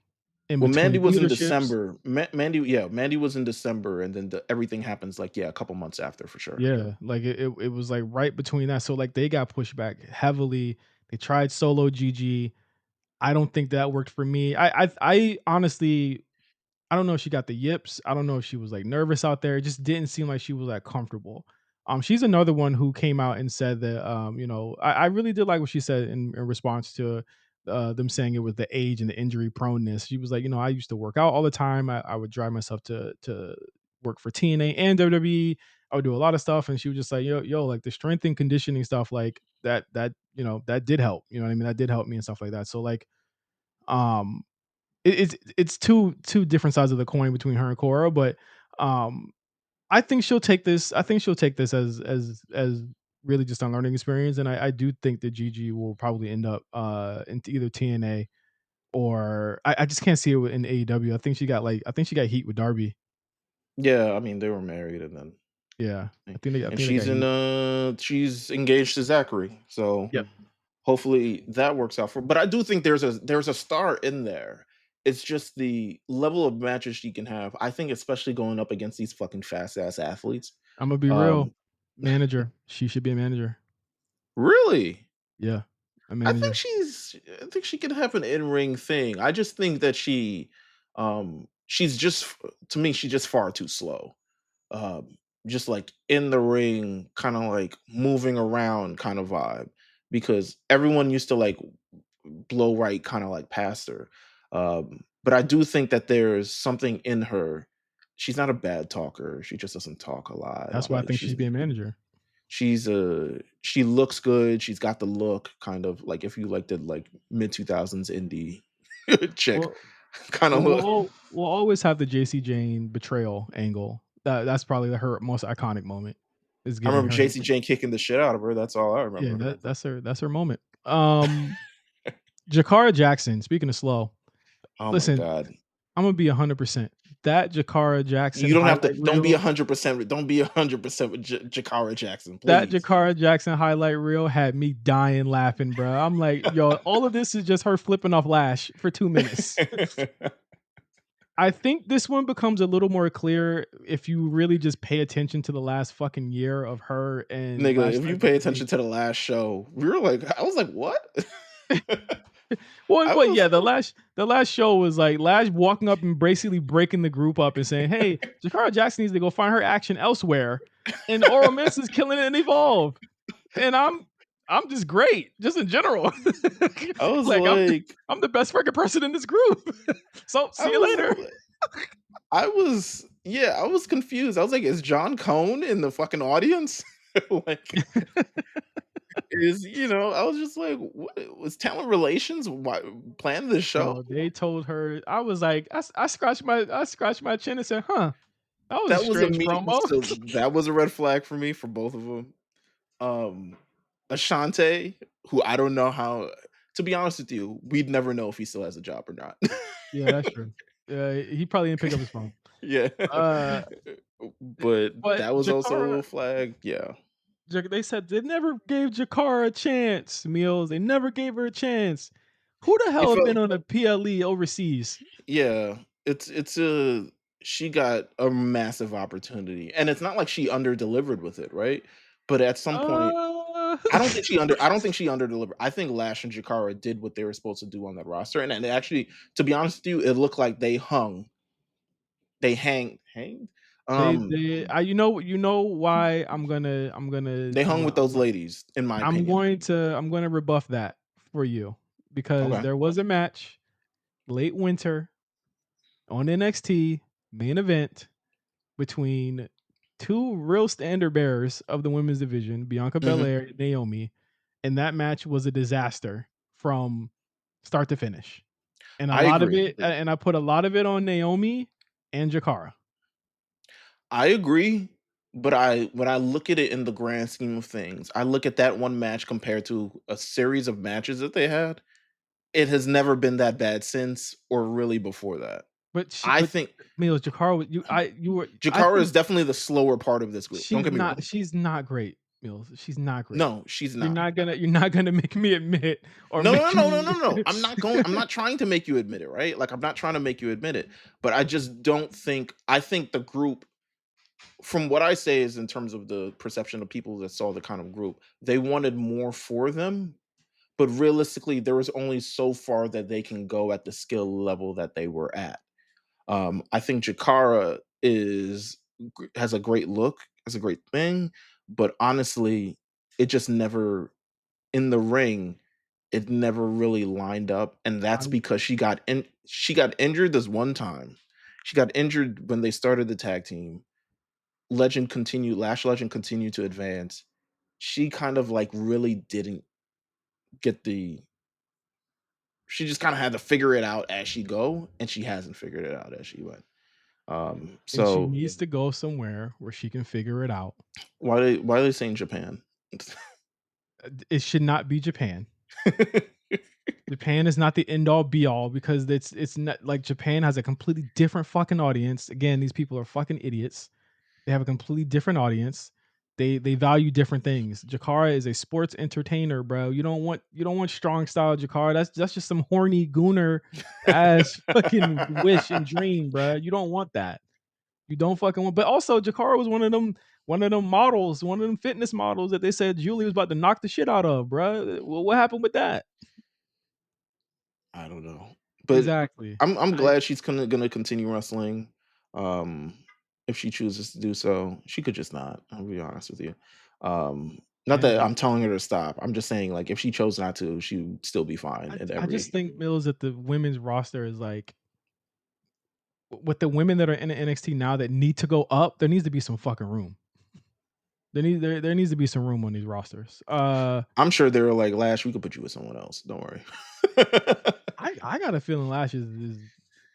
in Well, Mandy between was in leaderships. December. Mandy was in December, and then everything happens like a couple months after for sure. Yeah, like it was like right between that. So like they got pushed back heavily. They tried solo GG. I don't think that worked for me. I honestly I don't know if she got the yips. I don't know if she was like nervous out there. It just didn't seem like she was that comfortable. She's another one who came out and said that, I really did like what she said in response to them saying it was the age and the injury proneness. She was like, I used to work out all the time. I would drive myself to work for TNA and WWE. I would do a lot of stuff, and she was just like, like the strength and conditioning stuff, like that did help. You know what I mean? That did help me and stuff like that. So like, um, it's two different sides of the coin between her and Cora, but um, I think she'll take this. I think she'll take this as really just a learning experience, and I do think that Gigi will probably end up into either TNA or I just can't see it in AEW. I think she got heat with Darby. Yeah, I mean they were married, and then Yeah, I And think they got she's heat. she's engaged to Zachary. So Yep. hopefully that works out for her. But I do think there's a star in there. It's just the level of matches she can have. I think especially going up against these fucking fast ass athletes. Imma be real. Um, Manager. She should be a manager. really, Yeah, a manager. I think she can have an in-ring thing. I just think that she's just to me, she's just far too slow. Just like in the ring, kind of like moving around kind of vibe. Because everyone used to like blow right kind of like past her. But I do think that there's something in her. She's not a bad talker. She just doesn't talk a lot. That's why I think she should be a manager. She looks good. She's got the look, kind of like if you like the like mid 2000s indie chick, Well kind of well, look. we'll always have the JC Jane betrayal angle. That's probably her most iconic moment, is I giving remember her JC Jane kicking the shit out of her. That's all I yeah, remember her. that's her moment. Jakara Jackson, speaking of slow, Oh my listen, god. I'm gonna be 100%. That Jakara Jackson You don't have to. highlight reel Don't be 100% with Jakara Jackson, that please. Jakara Jackson highlight reel had me dying laughing, bro. I'm like, "Yo, all of this is just her flipping off Lash for 2 minutes." I think this one becomes a little more clear if you really just pay attention to the last fucking year of her and Nigga, Lash if you pay Legend. attention to the last show, we were like, I was like, what? I Well, was yeah, the last show was like Lash walking up and basically breaking the group up and saying, "Hey, Jakara Jackson needs to go find her action elsewhere," and Oral Mist is killing it and Evolve, and I'm just great, just in general. I was Like like, I'm the best freaking person in this group. So I see you later. was I was yeah, I was confused. I was like, is John Cone in the fucking audience? Like, I was just like, what was talent relations plan this show? Bro, they told her I was like, I scratched my chin and said, "Huh, that was a That was a strange me promo." so that was a red flag for me for both of them. Um, Ashante, who I don't know how to be honest with you, we'd never know if he still has a job or not. Yeah, that's true. He probably didn't pick up his phone. Yeah. Uh, But but that was also Jakara, a flag, yeah. They said they never gave Jakara a chance. Meals, they never gave her a chance. Who the It hell had been felt on a PLE overseas? yeah, it's a she got a massive opportunity, and it's not like she underdelivered with it, right? But at some point, Uh, I don't think she underdelivered. I think Lash and Jakara did what they were supposed to do on that roster, and actually, to be honest with you, it looked like they hanged? Um, you know why they hung with those ladies, in my opinion. I'm going to rebuff that for you because Okay. there was a match late winter on NXT main event between two real standard bearers of the women's division, Bianca Mhm. Belair and Naomi, and that match was a disaster from start to finish. And a I lot of agree. it, and I put a lot of it on Naomi and Jakara. I agree, but when I look at it in the grand scheme of things, I look at that one match compared to a series of matches that they had. It has never been that bad since or really before that. I But think Meelz, Jakara, I Jakara think is definitely the slower part of this group. Don't get me wrong. she's not great, Meelz. She's not great. No, she's not. You're not gonna make me admit or No, no, make no, no, me no, no. I'm not trying to make you admit it, right? Like I'm not trying to make you admit it, but I just don't think I think the group from what I say is in terms of the perception of people that saw the kind of group, they wanted more for them, but realistically, there was only so far that they can go at the skill level that they were at. I think Jakara has a great look, has a great thing, but honestly, it just never in the ring, it never really lined up, and I that's because she got injured this one time. She got injured when they started the tag team. Lash Legend continued to advance. She kind of like really didn't get the she just kind of had to figure it out as she go, and she hasn't figured it out as she went. and she So needs to go somewhere where she can figure it out. why are they saying Japan? It should not be Japan. Japan is not the end all be all because it's not like Japan has a completely different fucking audience. Again, these people are fucking idiots. They have a completely different audience. They value different things. Jakara is a sports entertainer, bro. You don't want strong style Jakara. That's just some horny gooner ass fucking wish and dream, bro. You don't want that. You don't fucking want. But also, Jakara was one of them models, one of them fitness models that they said Julie was about to knock the shit out of, bro. Well, what happened with that? I don't know, but Exactly. I'm I glad she's gonna continue wrestling. Um, if she chooses to do so, she could just not. I'll be honest with you. Not yeah, that but I'm telling her to stop. I'm just saying, like, if she chose not to, she would still be fine in I just every. think Mills that the women's roster is like with the women that are in the NXT now that need to go up, there needs to be some fucking room. There needs to be some room on these rosters. I'm sure they were like, Lash, we could put you with someone else. Don't worry. I got a feeling Lash is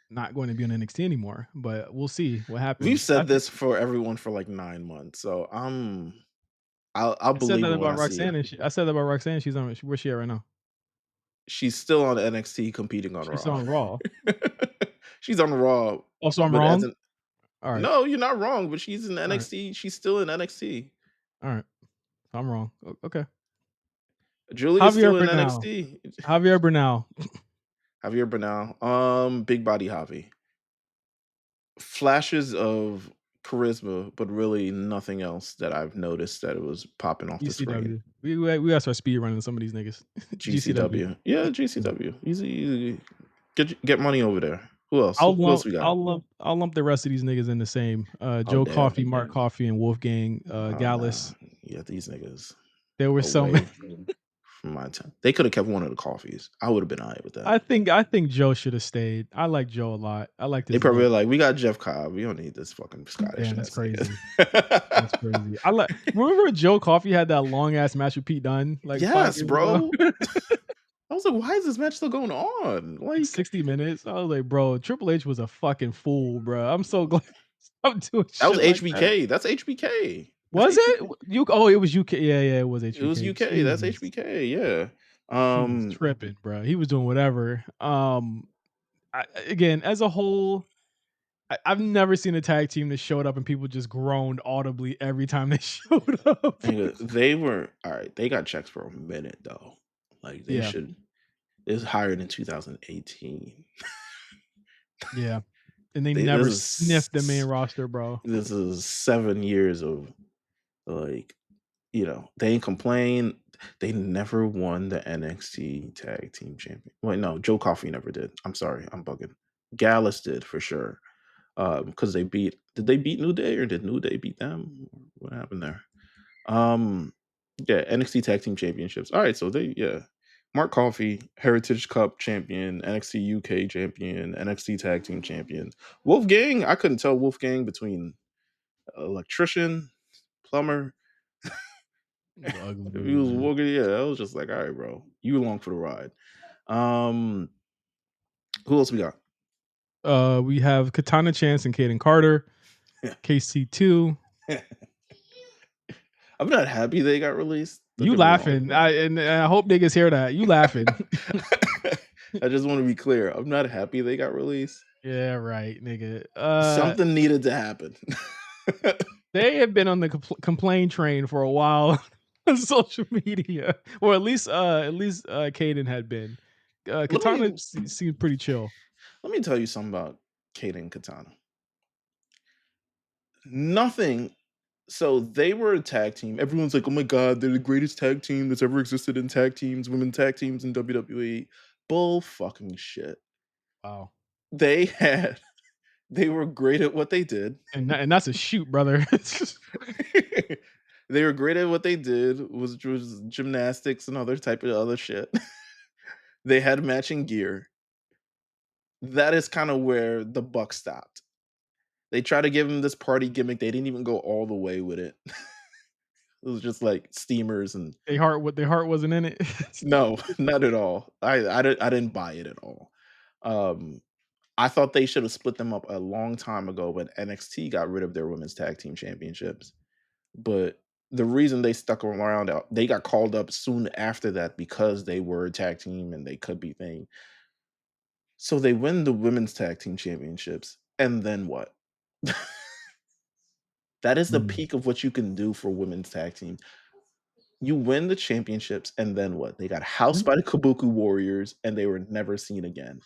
not going to be on NXT anymore, but we'll see what We've happens. I said think this for everyone for like 9 months, so I'll I said believe that it when about I see it. Roxanne, and I said that about Roxanne. She's on. Where's she at right now? She's still on NXT competing on She's Raw. on Raw. She's on Raw, Also, I'm but as wrong. an All right, no, you're not wrong. But she's in all right, NXT. She's still in NXT. all right. I'm wrong. Okay. Julia's Javier still in Bernal. NXT. Javier Bernal. Javier Bernal, big body Javi. Flashes of charisma, but really nothing else that I've noticed that it was popping off the screen. GCW. We gotta start speed running some of these niggas. GCW. GCW, yeah, Yeah. GCW, easy, easy. Get money over there. Who else? Who else we got? I'll lump the rest of these niggas in the same. Oh Joe damn. Coffey, Mark Coffey, and Wolfgang Oh nah. Gallus. Yeah, these niggas There were some. away from my time. They could have kept one of the coffees. I would have been alright with that. I think Joe should have stayed. I like Joe a lot. I liked They his probably look. were like, we got Jeff Cobb. We don't need this fucking Scottish Damn, that's ass crazy. That's nigga. crazy. I like. Remember Joe Coffey had that long ass match with Pete Dunne like five Yes, years ago. bro. I was like, why is this match still going on? Like Like 60 minutes. I was like, bro, Triple H was a fucking fool, bro. I'm so glad I'm doing that was shit like that. HBK. That's HBK. That's Was it? HBK. You Oh, it was UK. Yeah, it was It was HBK. UK. That's Jesus. HBK. Yeah. He was Um, tripping, bro. He was doing whatever. Again, as a whole, I've never seen a tag team that showed up and people just groaned audibly every time they showed up. nigga, they were all right. They got checks for a minute though. Like they Yeah, should. It was hired in 2018. yeah. And they They, this never is sniffed the main roster, bro. this is 7 years of like they ain't complain. They never won the NXT Tag Team Champion. Wait, no, Joe Coffey never did. I'm sorry, I'm bugging. Gallus did for sure. Because did they beat New Day or did New Day beat them? What happened there? Um, yeah, NXT Tag Team Championships. All right, so Mark Coffey, Heritage Cup champion, NXT UK champion, NXT Tag Team champions. Wolfgang, I couldn't tell Wolfgang between electrician, plumber. He's an ugly If he dude, was man. walking, yeah, I was just like, all right, bro, you along for the ride. Um, who else we got? We have Katana Chance and Kaden Carter, KC2. I'm not happy they got released. Don't You get me wrong. laughing. And I hope niggas hear that. You laughing. I just want to be clear. I'm not happy they got released. Yeah, right, nigga. Something needed to happen. They have been on the complaint train for a while on social media, or at least Caden had been. let Katana me seemed pretty chill. let me tell you something about Kaden and Katana. Nothing. So they were a tag team. Everyone's like, "Oh my god, they're the greatest tag team that's ever existed in tag teams, women tag teams in WWE." Bull fucking shit. Wow, They had they were great at what they did. and that's a shoot, brother. They were great at what they did, was gymnastics and other type of other shit. They had matching gear. That is kind of where the buck stopped. They tried to give him this party gimmick. They didn't even go all the way with it. It was just like steamers and Their heart wasn't in it. no, not at all. I didn't buy it at all. Um, I thought they should have split them up a long time ago when NXT got rid of their women's tag team championships. But the reason they stuck around, they got called up soon after that because they were a tag team and they could be thing. So they win the women's tag team championships, and then what? That is the Mm, peak of what you can do for women's tag team. You win the championships, and then what? They got housed mhm. by the Kabuki Warriors, and they were never seen again.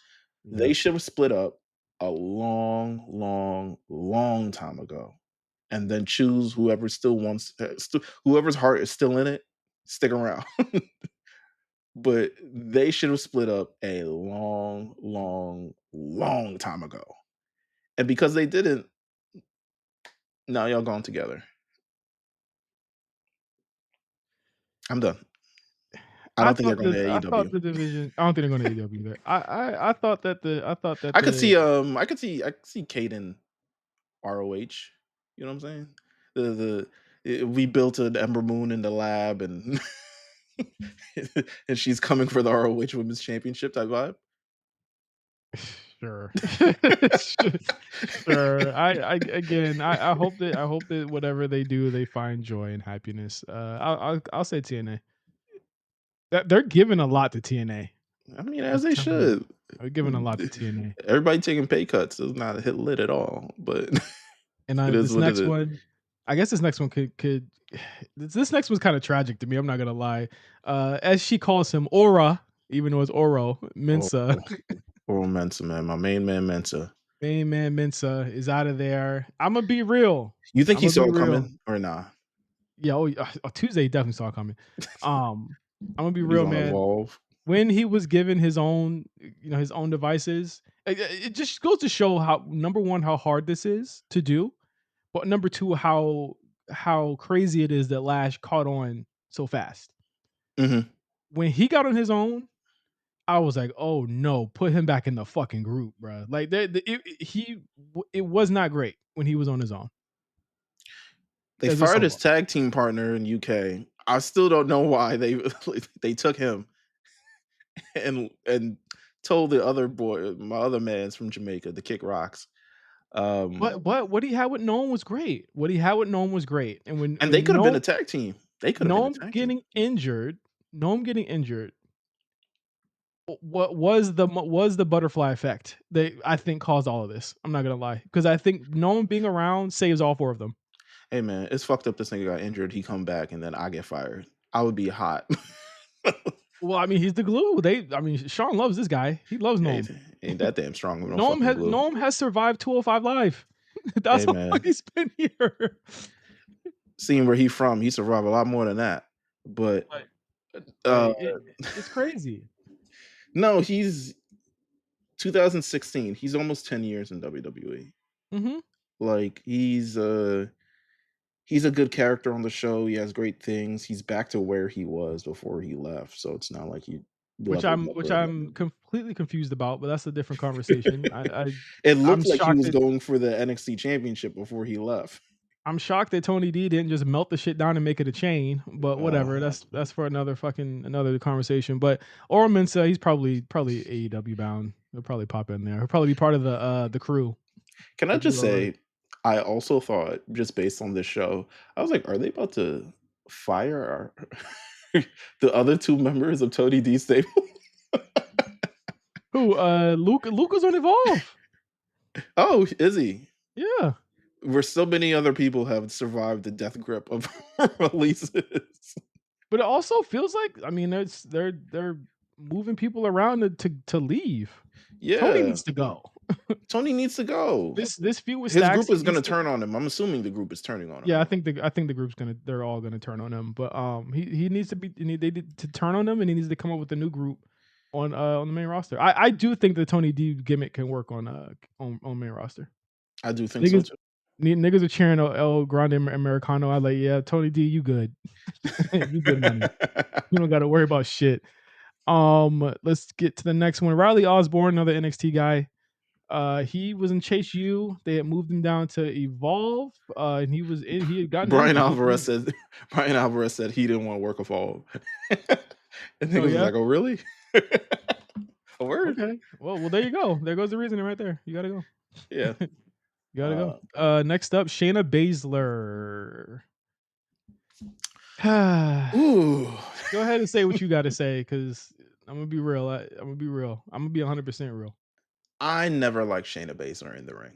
They Yeah. should have split up a long, long, long time ago, and then choose whoever still wants, whoever's heart is still in it, stick around. But they should have split up a long, long, long time ago. And because they didn't, now y'all gone together. I'm done. I don't think they're going to I thought AEW. the division. I don't think they're going to AEW either. I could see Caden ROH. You know what I'm saying? We built an Ember Moon in the lab, and and she's coming for the ROH Women's Championship type vibe. Sure. Su sure. I hope that whatever they do, they find joy and happiness. I'll say TNA. That they're giving a lot to TNA. I mean, as I'm they telling you. should. They're giving a lot to TNA. Everybody taking pay cuts is not a hit lit at all, but And, it is this what it next is. one I guess this next one could this next one's kinda tragic to me, I'm not gonna lie. As she calls him, Aura, even though it's Oro, Oh, Mensa, poor Mensa, man. My main man Mensa. main man Mensa is out of there. Imma be real. You think he Imma be saw it real. coming or nah? Yeah, Tuesday definitely saw it coming. Imma be What he's real, on man. Evolve? When he was given his own, his own devices, it just goes to show how number 1, how hard this is to do, but number 2, how crazy it is that Lash caught on so fast. Mhm. When he got on his own, I was like, "Oh no, put him back in the fucking group, bro." Like it was not great when he was on his own They as a fired his solo. tag team partner in UK. I still don't know why they they took him and told the other boy, my other man's from Jamaica, the Kick Rocks. Um, What he had with Gnome was great. What he had with Gnome was great, and and they when could have been a tag team. They could have been a Gnome tag team. getting injured, Gnome getting injured, what was the butterfly effect that I think caused all of this. I'm not gonna lie, because I think Gnome being around saves all 4 of them. Hey man, it's fucked up. This nigga got injured. He come back and then I get fired. I would be hot. Well, I mean, he's the glue. I mean, Sean loves this guy. He loves ain't, Gnome. ain't that damn strong with no fucking glue. Gnome has survived 205 Live. That's Hey how long man, he's been here. seeing where he from, he survived a lot more than that. But Like uh it's crazy. no, he's 2016. He's almost 10 years in WWE. Mhm. Like he's a good character on the show. He has great things. He's back to where he was before he left. So it's not like he leveled up Which or I'm anything. completely confused about, but that's a different conversation. It I'm looked like he shocked was that going for the NXT championship before he left. Tony D didn't just melt the shit down and make it a chain, but whatever. Uh, That's for another conversation. But Oro Mensah, he's probably AEW bound. He'll probably pop in there. He'll probably be part of the crew. can I He'll do just all right. say, I also thought, just based on this show, I was like, are they about to fire the other two members of Tony D stable? Who? Luca's on Evolve. Oh, is he? Yeah. Where so many other people have survived the death grip of releases. But it also feels like, I mean, they're moving people around to leave. Tony Yeah, needs to go. Tony needs to go. This feud with His Stacks, group he is needs gonna to. turn on him. I'm assuming the group is turning on him. Yeah, I think the group's they're all gonna turn on him. But he needs to be they need to turn on him, and he needs to come up with a new group on the main roster. I do think the Tony D gimmick can work on main roster. I do think so Niggas too. niggas are cheering El Grande Americano. I like, yeah, Tony D, you good. You good money. You don't gotta worry about shit. Let's get to the next one. Riley Osborne, another NXT guy. He was in Chase U. They had moved him down to Evolve, and he had gotten Brian injured. Alvarez said Brian Alvarez said he didn't want to work a fall. And Oh niggas was yeah, like, "Oh, really? A word? okay. Well, there you go. There goes the reasoning right there. You gotta go. Yeah." You gotta go. Uh, Next up, Shayna Baszler. ooh, Go ahead and say what you got to say, because I'm gonna be real. I'm gonna be real. I'm gonna be 100% real. I never liked Shayna Baszler in the ring.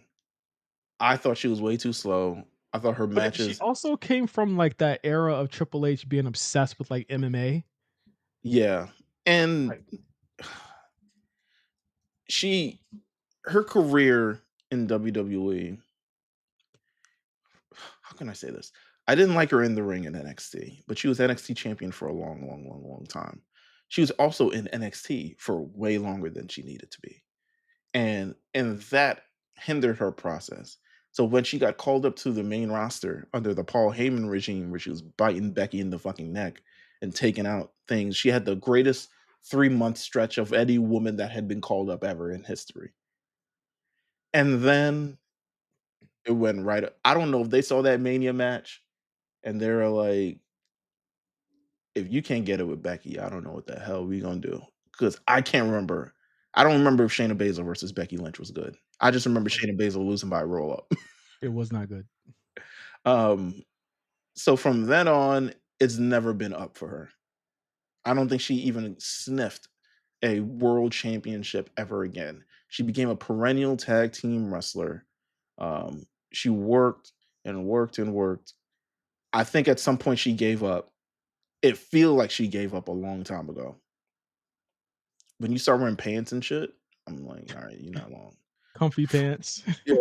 I thought she was way too slow. I thought her But she matches, also came from, like, that era of Triple H being obsessed with, like, MMA. yeah, and Like, she her career in WWE, how can I say this? I didn't like her in the ring in NXT, but she was NXT champion for a long, long, long, long time. She was also in NXT for way longer than she needed to be. And that hindered her process. So when she got called up to the main roster under the Paul Heyman regime, where she was biting Becky in the fucking neck and taking out things, she had the greatest 3 month stretch of any woman that had been called up ever in history. And then it went right. I don't know if they saw that Mania match and they were like, if you can't get it with Becky, I don't know what the hell we gonna do. Because I can't remember. I don't remember if Shayna Baszler versus Becky Lynch was good. I just remember like, Shayna Baszler losing by a roll up. it was not good. um, so from then on, it's never been up for her. I don't think she even sniffed a world championship ever again. She became a perennial tag team wrestler. She worked and worked and worked. I think at some point she gave up. It feels like she gave up a long time ago. When you start wearing pants and shit, I'm like, all right, you're not long. Comfy pants. Yeah.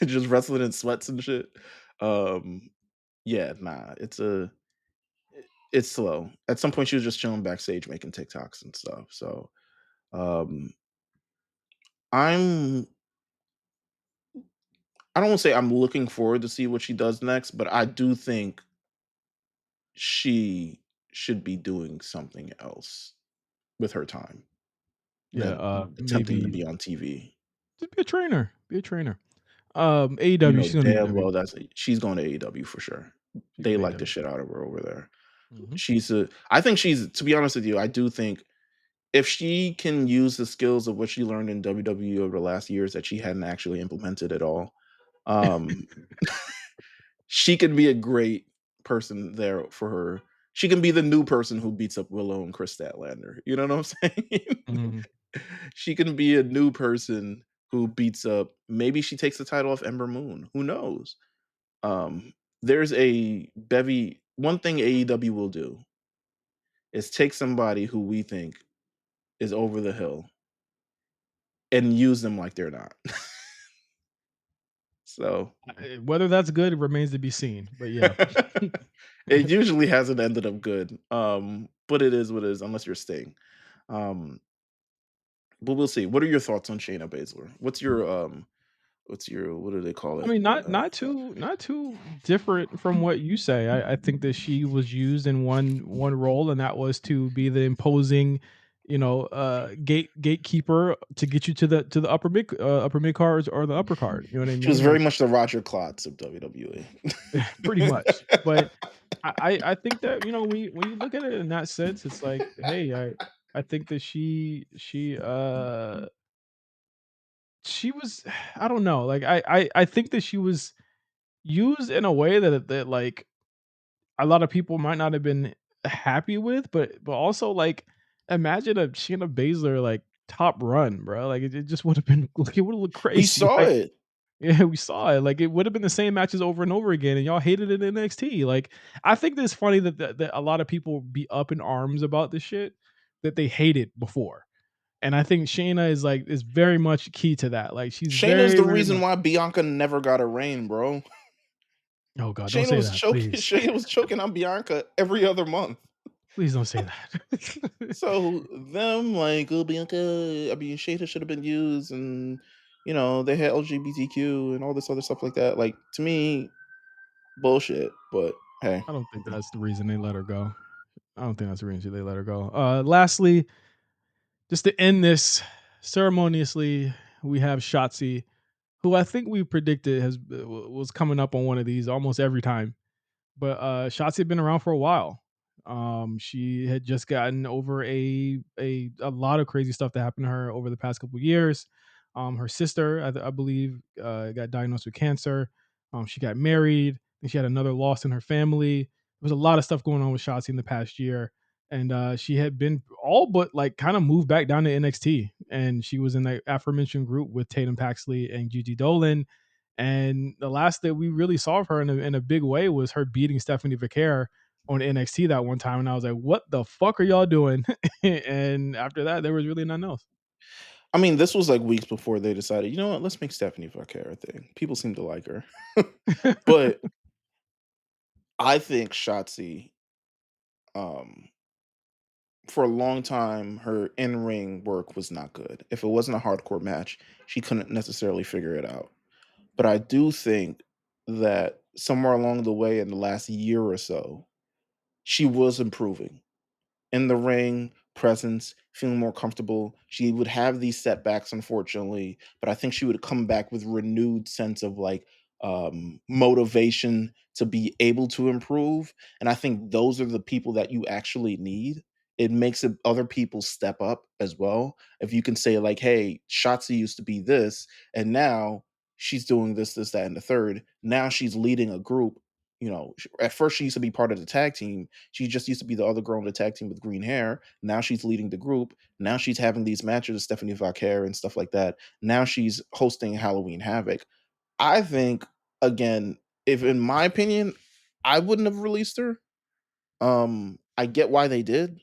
Just wrestling in sweats and shit. Um, yeah, nah, it's slow. At some point, she was just chilling backstage making TikToks and stuff. So um, I'm I don't want to say I'm looking forward to see what she does next, but I do think she should be doing something else with her time Yeah, than attempting to maybe be on TV. just be a trainer. Be a trainer. You AEW, know she's gonna be damn WWE. well she's going to AEW for sure. She's They gonna like be the shit out of her over there. Mhm. I think she's, to be honest with you, I do think if she can use the skills of what she learned in WWE over the last years that she hadn't actually implemented at all, um, she could be a great person there for her. She can be the new person who beats up Willow and Chris Statlander. You know what I'm saying? Mhm. She can be a new person who beats up. Maybe she takes the title off Ember Moon. Who knows? There's a bevy. One thing AEW will do is take somebody who we think is over the hill and use them like they're not. So Whether that's good remains to be seen, but yeah. it usually hasn't ended up good. But it is what it is, unless you're Sting. Um, but we'll see. What are your thoughts on Shayna Baszler? What's your, what do they call I it? mean, not too different from what you say. I think that she was used in one role, and that was to be the imposing, gatekeeper to get you to the upper mid cards or the upper card. You know what I She was mean? very Like much the Roger Klotz of WWE. pretty much. But I think that when you look at it in that sense, it's like, hey, I think that she was I don't know. Like I think that she was used in a way that like a lot of people might not have been happy with, but also like imagine a Shayna Baszler like top run, bro. Like it just would have been like it would have looked We crazy. saw Like it. yeah, we saw it. Like it would have been the same matches over and over again, and y'all hated it in NXT. Like I think it's funny that a lot of people be up in arms about this shit that they hated before. And I think Shayna is very much key to that. Like she's Shayna's very, the very reason much why Bianca never got a reign, bro. oh god, don't Shayna say was that, choking. please. Shayna was choking on Bianca every other month. Please don't say that. So them like, oh Bianca, I mean Shayna should have been used, and they had LGBTQ and all this other stuff like that. Like to me, bullshit. But hey, I don't think that's the reason they let her go. I don't think that's the reason they let her go. Lastly, just to end this ceremoniously, we have Shotzi, who I think we predicted was coming up on one of these almost every time. But Shotzi had been around for a while. She had just gotten over a lot of crazy stuff that happened to her over the past couple of years. Her sister, I believe, got diagnosed with cancer. She got married, and she had another loss in her family. There was a lot of stuff going on with Shotzi in the past year, and she had been all but like kind of moved back down to NXT, and she was in that aforementioned group with Tatum Paxley and Gigi Dolan, And the last that we really saw of her in a big way was her beating Stephanie Vaquer on NXT that one time, and I was like, "What the fuck are y'all doing?" And after that, there was really nothing else. I mean, this was like weeks before they decided, you know what, let's make Stephanie Vaquer a thing. People seem to like her. But I think Shotzi, um, for a long time, her in ring work was not good. If it wasn't a hardcore match, she couldn't necessarily figure it out. But I do think that somewhere along the way in the last year or so, she was improving in the ring, presence, feeling more comfortable. She would have these setbacks, unfortunately, but I think she would come back with renewed sense of like motivation to be able to improve. And I think those are the people that you actually need. It makes it other people step up as well. If you can say like, "Hey, Shotzi used to be this, and now she's doing this, this, that, and the third. Now she's leading a group." At first she used to be part of the tag team. She just used to be the other girl in the tag team with green hair. Now she's leading the group. Now she's having these matches with Stephanie Vaquer and stuff like that. Now she's hosting Halloween Havoc. I think, again, if in my opinion, I wouldn't have released her. I get why they did,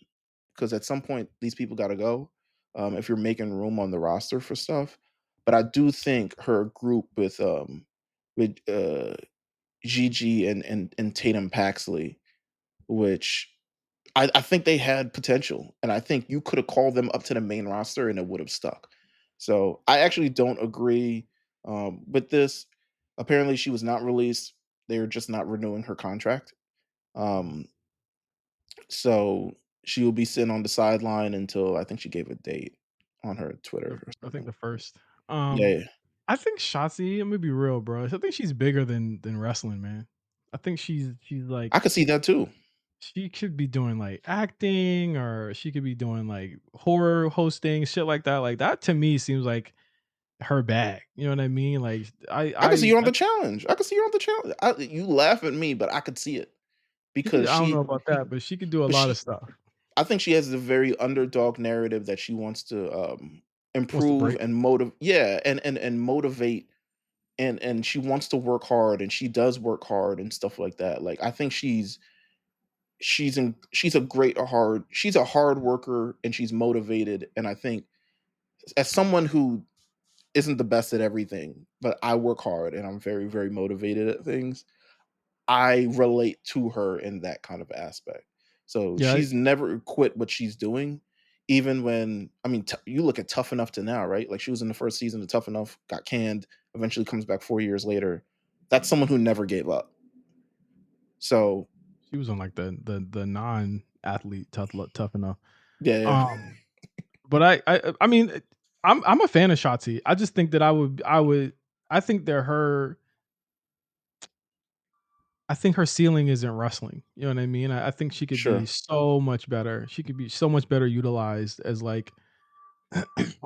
because at some point these people got to go. If you're making room on the roster for stuff, but I do think her group with Gigi and Tatum Paxley, which I think they had potential, and I think you could have called them up to the main roster and it would have stuck. So I actually don't agree with this. Apparently, she was not released. They're just not renewing her contract. Um, so she will be sitting on the sideline until I think she gave a date on her Twitter or I think something. the first. Yeah, yeah. I think Shotzi. I'm gonna be real, bro. I think she's bigger than wrestling, man. I think she's I like could see that too. she could be doing like acting, or she could be doing like horror hosting, shit like that. Like that to me seems like her bag. You know what I mean? Like I could see you on the challenge. I could see you on the challenge. You laugh at me, but I could see it she could. because I don't know about that, but she could do a but lot of she stuff. I think she has the very underdog narrative that she wants to Wants to improve break. and motivate. Yeah, and motivate, and she wants to work hard, and she does work hard and stuff like that. Like I think she's a hard worker and she's motivated. And I think as someone who isn't the best at everything, but I work hard and I'm very very motivated at things, I relate to her in that kind of aspect. So Yeah, she's never quit what she's doing, even when I mean, you look at Tough Enough to now, right? Like she was in the first season of Tough Enough, got canned, eventually comes back 4 years later. That's someone who never gave up. So she was on like the non athlete tough enough. yeah, Um, but I mean, I'm a fan of Shotzi. I just think that I think that I think her ceiling isn't wrestling. You know what I mean? I think she could be sure. so much better. She could be so much better utilized as like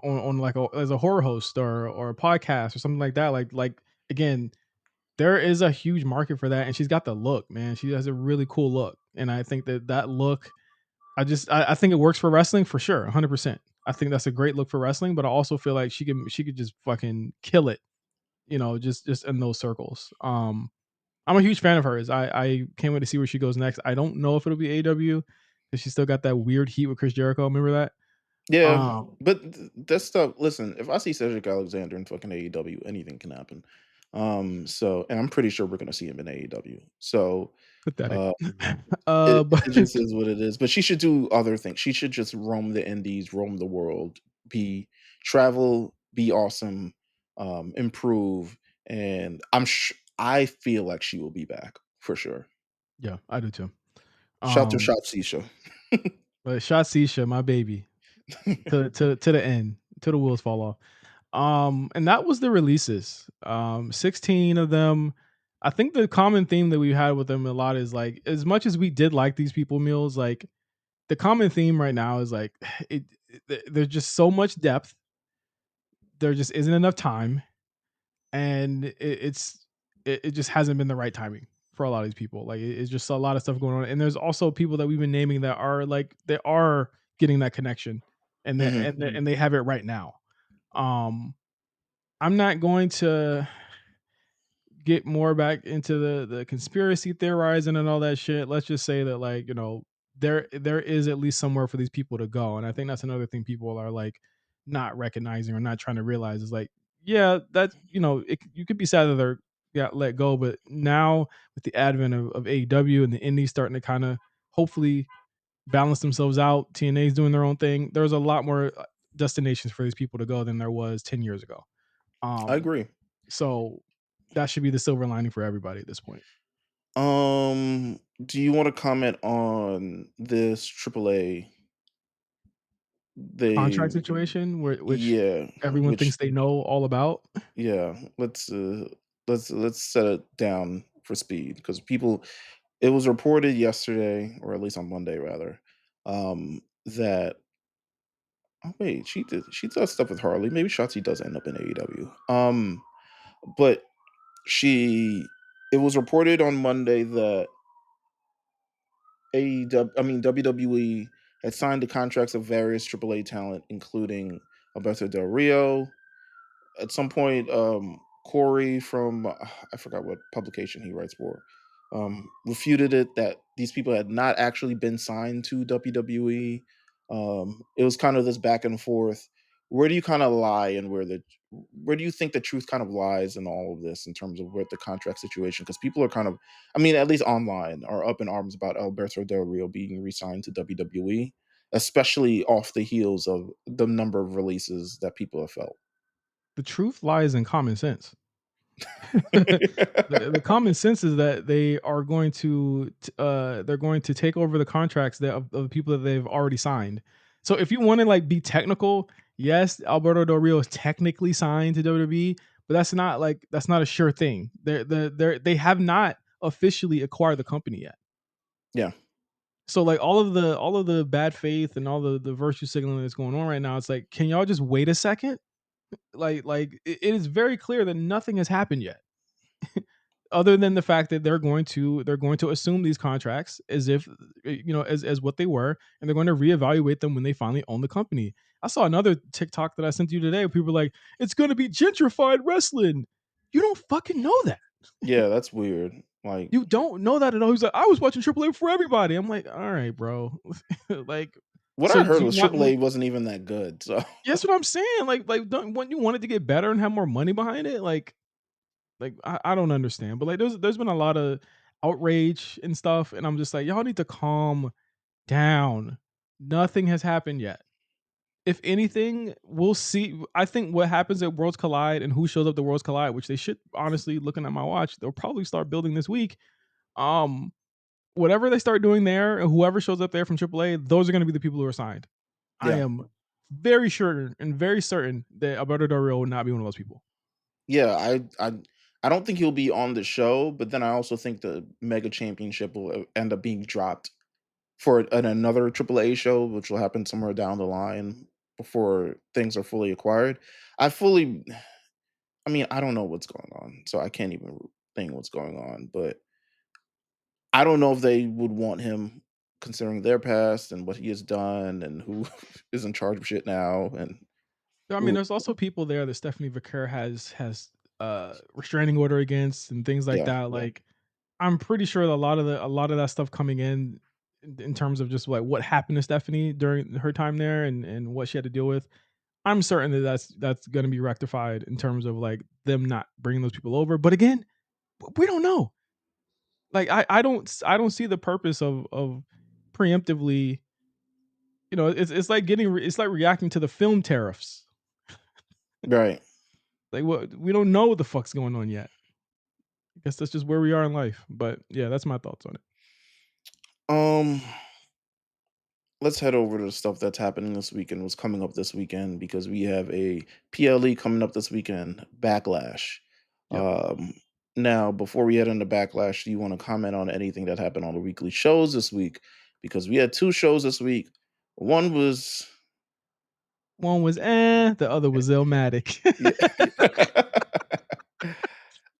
on like as a horror host or a podcast or something like that. Like again, there is a huge market for that, and she's got the look, man. She has a really cool look, and I think that look, I think it works for wrestling for sure, 100%. I think that's a great look for wrestling, but I also feel like she could just fucking kill it, just in those circles. I'm a huge fan of hers. I can't wait to see where she goes next. I don't know if it'll be AEW because she still got that weird heat with Chris Jericho. Remember that? Yeah, Um, but that stuff. Listen, if I see Cedric Alexander in fucking AEW, anything can happen. And I'm pretty sure we're gonna see him in AEW. So, Pathetic. uh, But it just is what it is. But she should do other things. She should just roam the indies, roam the world, be travel, be awesome, improve, and I feel like she will be back for sure. yeah, I do too. Shout to Um, Shot Sisha. but Shotzi, my baby, to the end, till the wheels fall off. And that was the releases. 16 of them. I think the common theme that we had with them a lot is like, as much as we did like these people meals, like the common theme right now is like there's just so much depth. There just isn't enough time, and it just hasn't been the right timing for a lot of these people. Like it's just a lot of stuff going on, and there's also people that we've been naming that are like they are getting that connection, and Mhm. and they have it right now. Um, I'm not going to. get more back into the conspiracy theorizing and all that shit, let's just say that, like, there is at least somewhere for these people to go. And I think that's another thing people are like not recognizing or not trying to realize is like, yeah, that's you could be sad that they're got let go, but now with the advent of AEW and the indies starting to kind of hopefully balance themselves out, TNA's doing their own thing. There's a lot more destinations for these people to go than there was 10 years ago. I Um, agree. so that should be the silver lining for everybody at this point. Do you want to comment on this AAA? They, Contract situation which yeah, everyone which thinks they know all about. yeah. Let's set it down for speed because people. It was reported yesterday, or at least on Monday, rather, that oh wait, she does stuff with Harley. Maybe Shotzi does end up in AEW. But she it was reported on Monday that AEW, I mean WWE had signed the contracts of various AAA talent, including Alberto Del Rio. At some point, Corey from I forgot what publication he writes for, refuted it that these people had not actually been signed to WWE. It was kind of this back and forth. Where do you kind of lie, and where do you think the truth kind of lies in all of this in terms of what the contract situation? Because people are kind of, I mean, at least online, are up in arms about Alberto Del Rio being re-signed to WWE, especially off the heels of the number of releases that people have felt. The truth lies in common sense. The common sense is that they are going to they're going to take over the contracts of the people that they've already signed. So if you want to like be technical, yes, Alberto Del Rio is technically signed to WWE, but that's not a sure thing. They have not officially acquired the company yet. Yeah. So like all of the bad faith and all the virtue signaling that's going on right now, it's like, can y'all just wait a second? It is very clear that nothing has happened yet other than the fact that they're going to assume these contracts as if as what they were, and they're going to reevaluate them when they finally own the company. I saw another TikTok that I sent you today where people were like, it's going to be gentrified wrestling. You don't fucking know that. Yeah, that's weird. Like, You don't know that at all. He's like, I was watching Triple A for everybody. I'm like, all right, bro. Like, what I so heard do you was want AAA wasn't even that good. So That's what I'm saying. Don't when you want it to get better and have more money behind it, I don't understand. But like there's been a lot of outrage and stuff, and I'm just like, y'all need to calm down. Nothing has happened yet. If anything, we'll see. I think what happens at Worlds Collide and who shows up to Worlds Collide, which they should honestly, looking at my watch, they'll probably start building this week. Um, Whatever they start doing there, and whoever shows up there from AAA, those are going to be the people who are signed. I yeah. am very sure and very certain that Alberto Del Rio will not be one of those people. Yeah, I don't think he'll be on the show, but then I also think the Mega Championship will end up being dropped for another AAA show, which will happen somewhere down the line before things are fully acquired. I fully I mean, I don't know what's going on, so I can't even think what's going on, but I don't know if they would want him considering their past and what he has done and who is in charge of shit now and I mean, who. there's also people there that Stephanie Vaquer has restraining order against and things like Yeah, that. Like, I'm pretty sure that a lot of that stuff coming in terms of just like what happened to Stephanie during her time there and what she had to deal with. I'm certain that that's going to be rectified in terms of like them not bringing those people over. But again, we don't know. Like I don't see the purpose of preemptively. It's like it's like reacting to the film tariffs. right. Like what we don't know what the fuck's going on yet. I guess that's just where we are in life. But yeah, that's my thoughts on it. Um, let's head over to the stuff that's happening this weekend, what's coming up this weekend, because we have a PLE coming up this weekend, Backlash. Yep. Um, Now, before we head into Backlash, do you want to comment on anything that happened on the weekly shows this week? Because we had two shows this week. One was One was the other was Illmatic. yeah.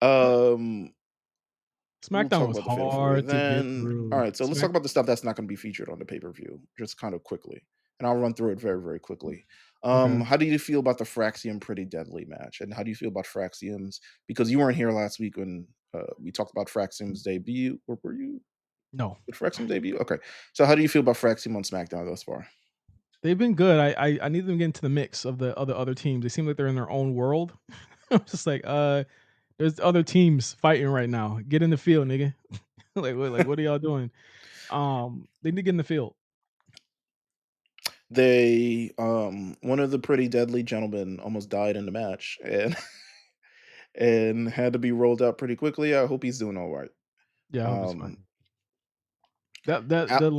um we'll SmackDown talk was about the fatal four hard to get then. All through. right, so let's talk about the stuff that's not going to be featured on the pay-per-view, just kind of quickly. And I'll run through it very, very quickly. Okay. How do you feel about the Fraxium Pretty Deadly match? And how do you feel about Fraxium's because you weren't here last week when, we talked about Fraxium's debut, or were you? No. Did Fraxium debut? Okay. So how do you feel about Fraxium on SmackDown thus far? They've been good. I need them to get into the mix of the other teams. They seem like they're in their own world. I'm just like, there's other teams fighting right now. Get in the field, nigga. What are y'all doing? They need to get in the field. One of the Pretty Deadly gentlemen almost died in the match and and had to be rolled out pretty quickly. I hope he's doing all right. Yeah, I hope it's Um, fine. That Al the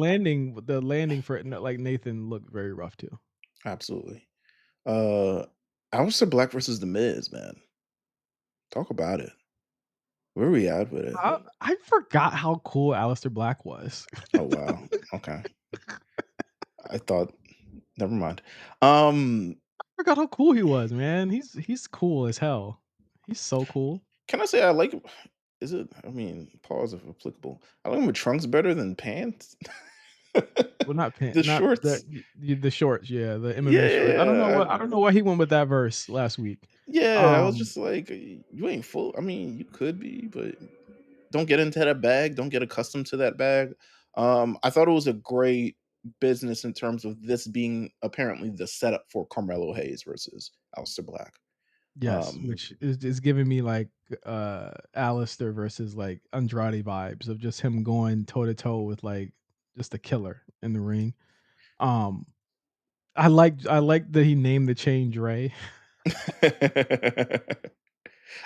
landing for like Nathan looked very rough too. Absolutely. Uh, Aleister Black versus The Miz, man. Talk about it. Where are we at with it? I forgot how cool Aleister Black was. Oh, wow. Okay. I thought never mind. Um, Forgot how cool he was, man. He's cool as hell. He's so cool. can I say I like him? Is it? I mean, pause if applicable. I like him with trunks better than pants. Well, not pant, The not shorts. the shorts, yeah, the MMA shorts. Yeah. I don't know why he went with that verse last week. Yeah, I was Um, just like, you ain't full. I mean, you could be, but don't get into that bag. Don't get accustomed to that bag. I thought it was a great business in terms of this being apparently the setup for Carmelo Hayes versus Aleister Black. yes, Um, which is giving me like Alistair versus like Andrade vibes of just him going toe to toe with like just a killer in the ring. Um, I like that he named the chain Dre.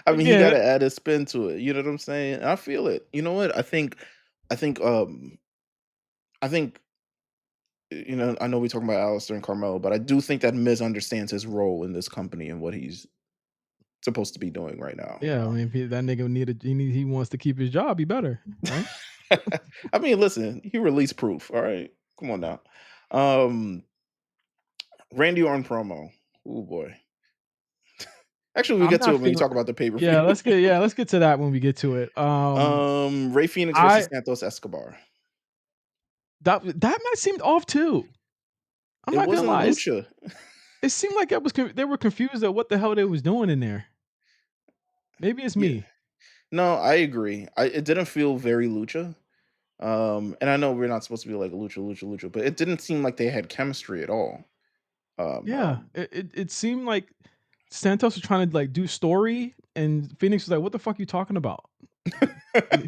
I mean, he got Again, to add a spin to it. You know what I'm saying? I feel it. You know what? I think, I think, I know we talking about Alistair and Carmelo, but I do think that Miz understands his role in this company and what he's supposed to be doing right now. yeah, I mean, if that nigga he wants to keep his job, he better, right? I mean, listen, he released proof. All right, come on now. Um, Randy Orton promo. Oh boy. Actually, we'll I'm get to not it when you feeling. talk about the pay per view. Yeah, let's get to that when we get to it. Ray Phoenix versus I Santos Escobar. that match seemed off too. I'm It not gonna wasn't lie. lucha. It seemed like they were confused at what the hell they was doing in there. Maybe it's Yeah, me. no, I agree. It didn't feel very lucha. And I know we're not supposed to be like lucha, lucha, lucha, but it didn't seem like they had chemistry at all. Um, Yeah, it seemed like Santos was trying to like do story, and Phoenix was like, "What the fuck you talking about?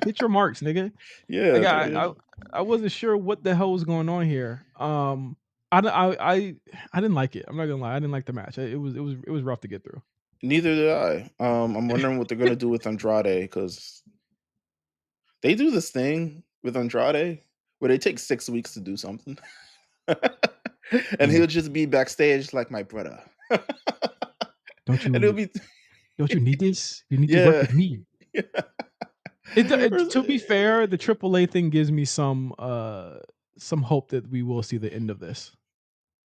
Hit your marks, nigga." Like yeah, I wasn't sure what the hell was going on here. I d- I didn't like it. I'm not gonna lie. I didn't like the match. It was rough to get through. neither did I. I'm wondering what they're gonna do with Andrade because they do this thing with Andrade where they take 6 weeks to do something, and Yeah. he'll just be backstage like my brother, Don't and it'll you be don't you need this? You need to work yeah. with me. To be fair, the AAA thing gives me some hope that we will see the end of this.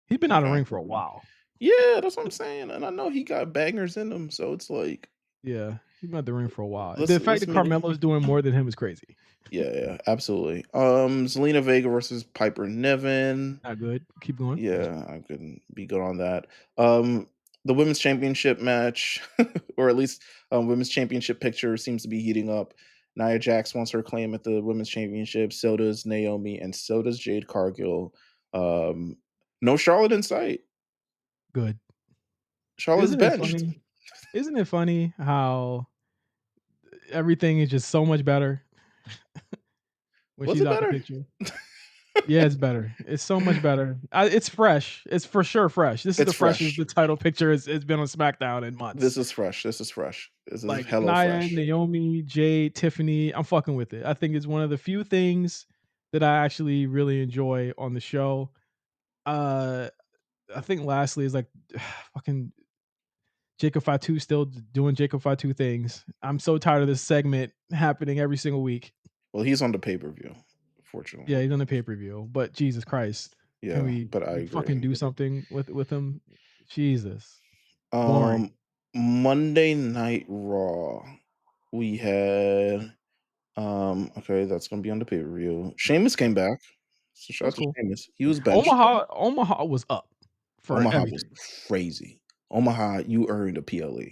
He's been out of Okay. ring for a while. Yeah, that's what I'm saying, and I know he got bangers in him, so it's like Yeah, he's been out the ring for a while. The fact let's that make Carmelo's doing more than him is crazy. yeah, yeah, absolutely. Zelina Vega versus Piper Niven. Not good. Keep going. Yeah, I couldn't be good on that. Um, the women's championship match, or at least women's championship picture seems to be heating up. Nia Jax wants her claim at the women's championship. So does Naomi, and so does Jade Cargill. Um, no Charlotte in sight. Good. Charlotte's Isn't it benched. funny? Isn't it funny how everything is just so much better when Was she's it out the better? picture? Yeah, it's better. It's so much better. It's fresh. It's for sure fresh. This is It's the freshest fresh. the title picture has been on SmackDown in months. This is fresh. This is fresh. This is Like hello Nia, fresh. Naomi, Jade, Tiffany, I'm fucking with it. I think it's one of the few things that I actually really enjoy on the show. Uh, I think lastly is like fucking Jacob Fatu still doing Jacob Fatu things. I'm so tired of this segment happening every single week. Well, he's on the pay per view, Yeah, fortunately. he's on the pay per view, but Jesus Christ, Yeah, but can I we fucking agree. do something with him? Jesus, boring. Um, Monday Night Raw. We had okay, that's gonna be on the pay per view. Sheamus came back. So shout That's out to cool. Sheamus. He was benched. Omaha was up. for Omaha was everything. crazy. Omaha, you earned a PLE.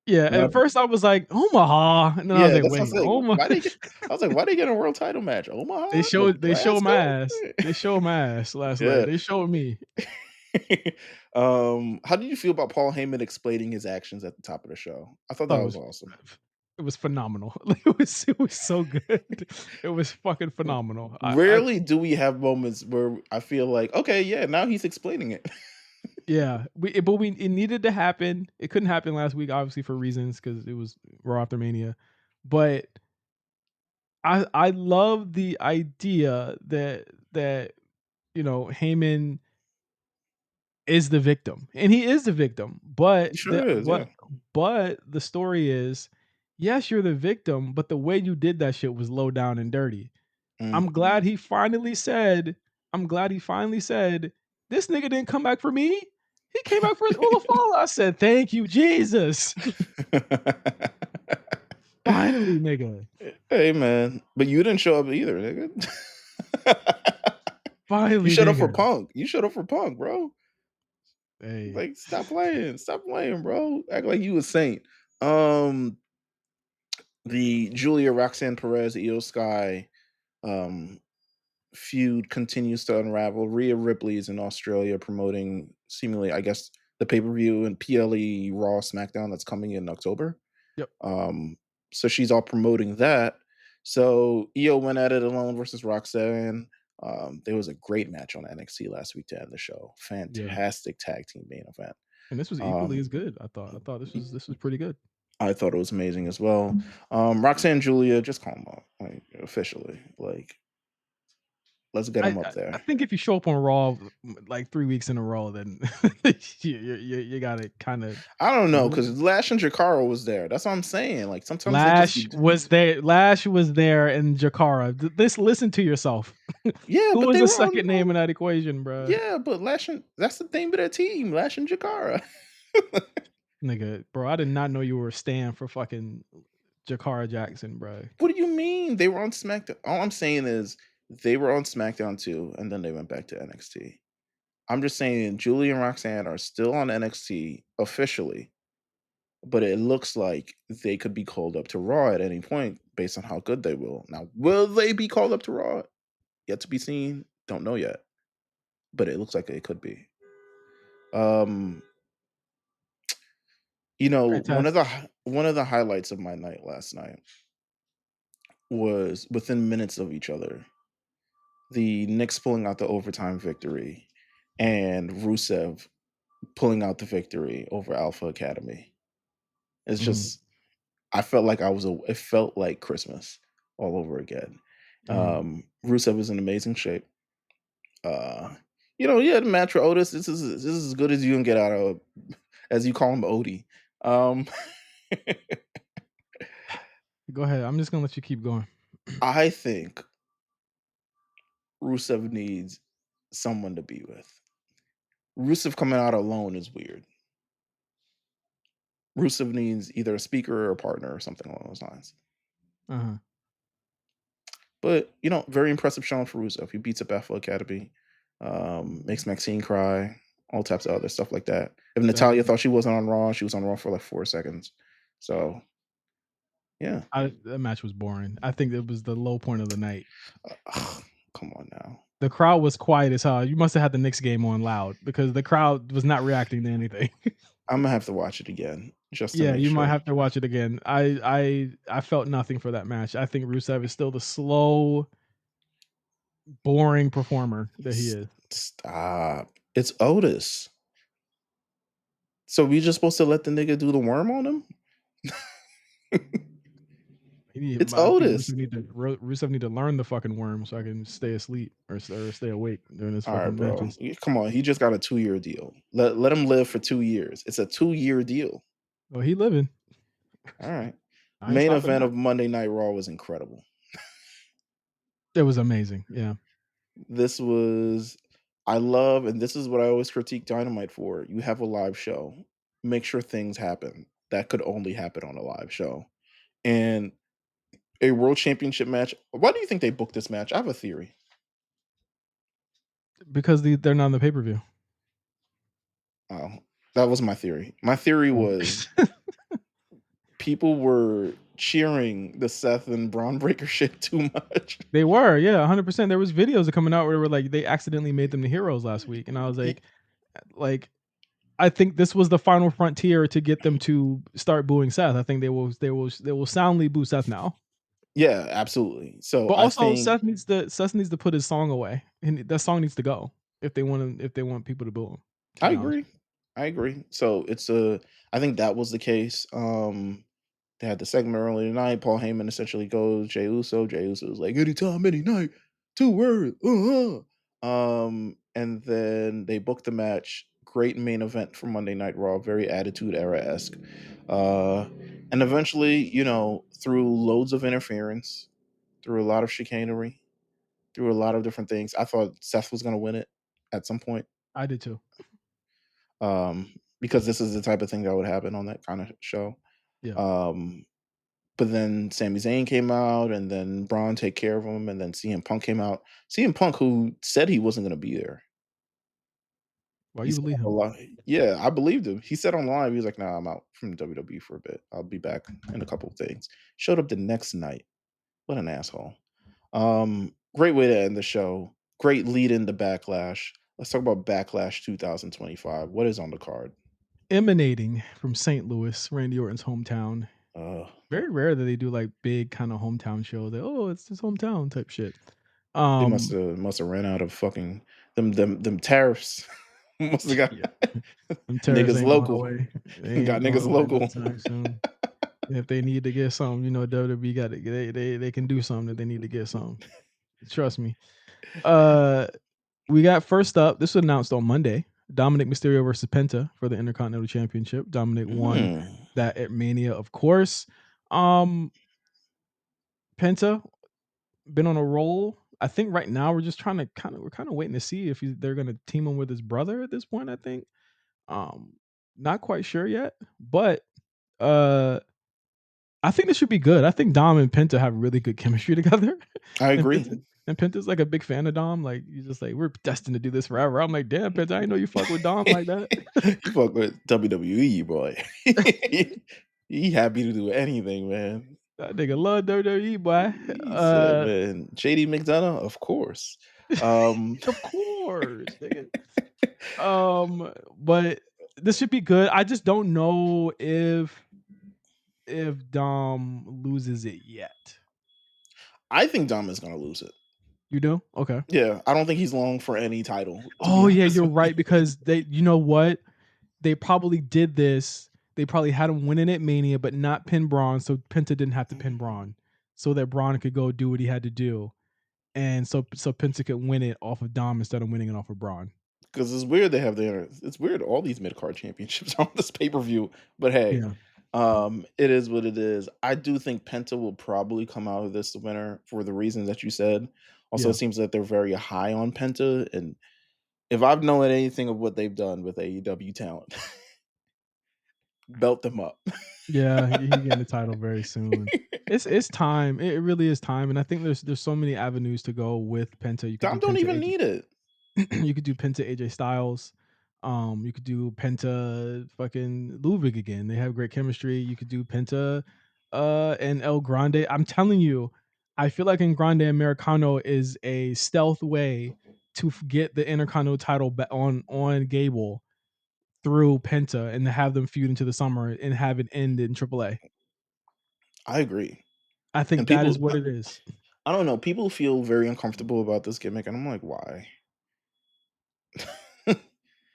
Yeah, Not at first I was like, "Omaha," and then I was Yeah, like, that's what "Wait, I was like. Oma." Why they get I was like, "Why they get a world title match? They Omaha? showed they showed Nebraska?" my ass. They showed my ass last night. Yeah. They showed me. How did you feel about Paul Heyman explaining his actions at the top of the show? I thought Thought that was awesome. it was phenomenal. Like, it was so good. It was fucking phenomenal. I Rarely do we have moments where I feel like, okay, yeah, now he's explaining it. yeah, but it needed to happen. It couldn't happen last week, obviously for reasons because it was Raw after Mania. But I love the idea that Heyman is the victim, and he is the victim. He sure is, yeah. But the story is, yes, you're the victim, but the way you did that shit was low down and dirty. Mm. I'm glad he finally said, "This nigga didn't come back for me. He came back for Ulafala." I said, "Thank you, Jesus." Finally, nigga. Hey man, but you didn't show up either, nigga. You Finally, showed up for nigga. Punk. You showed up for Punk, bro. Hey. Like, stop playing, bro. Act like you a saint. Um, the Julia Roxanne Perez Io Sky um feud continues to unravel. Rhea Ripley is in Australia promoting seemingly, I guess, the pay per view and PLE Raw SmackDown that's coming in October. Yep. Um, so she's all promoting that. So Io went at it alone versus Roxanne. There was a great match on NXT last week to end the show. Yeah. Fantastic tag team main event. And this was equally Um, as good, I thought. I thought this was pretty good. I thought it was amazing as well. Roxanne Julia, just call them up, like officially. Like, let's get I them I up I there. think if you show up on Raw, like 3 weeks in a row, then you gotta kinda I don't know because Lash and Jakara was there. That's what I'm saying. Like sometimes they just be Lash was there and Jakara. Listen to yourself. yeah, Who but was they the were on. second name in that equation, bruh? Yeah, but Lash and that's the name of their team, Lash and Jakara. Nigga, bro, I did not know you were a stan for fucking Jakara Jackson, bro. What do you mean they were on SmackDown? All I'm saying is they were on SmackDown too, and then they went back to NXT. I'm just saying Julie and Roxanne are still on NXT officially, but it looks like they could be called up to Raw at any point based on how good they will. Now, will they be called up to Raw? Yet to be seen. Don't know yet, but it looks like it could be. Um, Fantastic. one of the highlights of my night last night was within minutes of each other. The Knicks pulling out the overtime victory and Rusev pulling out the victory over Alpha Academy. It's Mhm, just I felt like it felt like Christmas all over again. mhm. Rusev is in amazing shape. Yeah, the match for Otis. This is as good as you can get out of, as you call him, Odie. Um, Go ahead. I'm just gonna let you keep going. I think Rusev needs someone to be with. Rusev coming out alone is weird. Rusev needs either a speaker or a partner or something along those lines. Uh-huh. But very impressive showing for Rusev. He beats up Alpha Academy, makes Maxine cry, all types of other stuff like that. If That Natalia thought she wasn't on Raw, she was on Raw for like 4 seconds. So yeah, that match was boring. I think it was the low point of the night. come on now. The crowd was quiet as hell. You must have had the Knicks game on loud because the crowd was not reacting to anything. I'm gonna have to watch it again just to Yeah, make you might sure. have to watch it again. I felt nothing for that match. I think Rusev is still the slow, boring performer that he S- is. Stop. It's Otis. So we just supposed to let the nigga do the worm on him? It's I think Otis. Rusev need to learn the fucking worm so I can stay asleep or stay awake during his All right, fucking bro. matches. Come on. He just got a 2-year deal. Let him live for 2 years. It's a 2-year deal. Well, he living. All right. I ain't Main stopping event that. of Monday Night Raw was incredible. It was amazing. Yeah. This was I love, and this is what I always critique Dynamite for. You have a live show. Make sure things happen. That could only happen on a live show. And a world championship match. Why do you think they booked this match? I have a theory. Because they're not on the pay-per-view. Oh, that was my theory. My theory Oh. was people were cheering the Seth and Braun Breaker shit too much. They were, yeah, 100%. There was videos that coming out where they were like, they accidentally made them the heroes last week, and I was Y- like, I think this was the final frontier to get them to start booing Seth. I think they will soundly boo Seth now. Yeah, absolutely. So But I also think Seth needs to put his song away, and that song needs to go if they want people to boo him. To I be honest agree. with you. I agree. So it's a I think that was the case. They had the segment earlier tonight. Paul Heyman essentially goes Jey Uso. Jey Uso was like, anytime, any night, 2 words. And then they booked the match. Great main event for Monday Night Raw, very Attitude Era esque. Uh, and eventually, through loads of interference, through a lot of chicanery, through a lot of different things, I thought Seth was going to win it at some point. I did too. Because this is the type of thing that would happen on that kind of show. Yeah. Um, but then Sami Zayn came out, and then Braun take care of him, and then CM Punk came out. CM Punk, who said he wasn't going to be there, Why he you said believe on him? the live, yeah, I believed him. He said on live, he was like, "Nah, I'm out from WWE for a bit. I'll be back in a couple of things." Showed up the next night. What an asshole. Great way to end the show. Great lead into Backlash. Let's talk about Backlash 2025. What is on the card? Emanating from St. Louis, Randy Orton's hometown. Uh, Very rare that they do like big kind of hometown shows. That, oh, it's his hometown type shit. They must Um, have must have ran out of fucking them tariffs. Must have got yeah, them terrorists niggas ain't going local. away. They Got ain't going niggas away no local. time soon. If they need to get something, WWE got to they can do something if they need to get something. Trust me. Uh, we got first up. This was announced on Monday. Dominic Mysterio versus Penta for the Intercontinental Championship. Dominic won Hmm. that at Mania, of course. Um, Penta been on a roll. I think right now we're just trying to we're kind of waiting to see if they're going to team him with his brother at this point. I think. Um, not quite sure yet, but uh, I think this should be good. I think Dom and Penta have really good chemistry together, I and agree. Penta's like a big fan of Dom. Like he's just like we're destined to do this forever. I'm like, damn, Penta, I didn't know you fuck with Dom like that. You fuck with WWE, boy. He happy to do anything, man. That nigga love WWE, boy. He said, man, JD McDonough, of course. Um, Of course, nigga. But this should be good. I just don't know if Dom loses it yet. I think Dom is gonna lose it. You do? Okay. Yeah, I don't think he's long for any title, to be Oh yeah, honest you're with you. right because you know what? They probably did this. They probably had him winning at Mania, but not pin Braun, so Penta didn't have to pin Braun, so that Braun could go do what he had to do, and so Penta could win it off of Dom instead of winning it off of Braun. Because it's weird they have it's weird all these mid card championships are on this pay per view. But hey, Yeah, it is what it is. I do think Penta will probably come out of this the winner for the reasons that you said. Also, it yeah, seems that they're very high on Penta, and if I've known anything of what they've done with AEW talent, belt them up. yeah. He getting the title very soon. It's time. It really is time, and I think there's so many avenues to go with Penta. You could Dom do don't Penta even AJ. need it You could do Penta AJ Styles. You could do Penta fucking Ludwig again. They have great chemistry. You could do Penta and El Grande. I'm telling you, I feel like in Grande Americano is a stealth way to get the Intercontinental title on Gable through Penta and to have them feud into the summer and have it end in AAA. I agree. I And think that is people, what it is. I don't know, people feel very uncomfortable about this gimmick, and I'm like, why?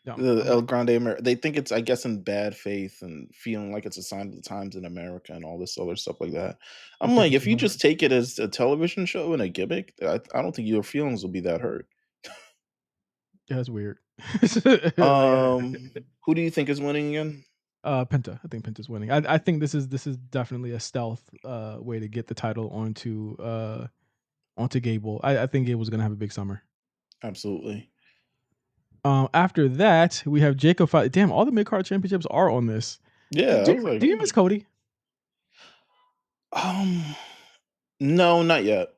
The I'm El like, Grande they think it's, I guess, in bad faith and feeling like it's a sign of the times in America and all this other stuff like that. I I'm think like, it's if too you hard. just take it as a television show and a gimmick, I don't think your feelings will be that hurt. Yeah, it's weird. Like, Who do you think is winning again? Penta. I think Penta's winning. I think this is definitely a stealth way to get the title onto Gable. I think Gable's gonna have a big summer. Absolutely. After that, we have Jacob fight. Damn, all the mid card championships are on this. Yeah, I was like, Do you miss Cody? um, no, not yet.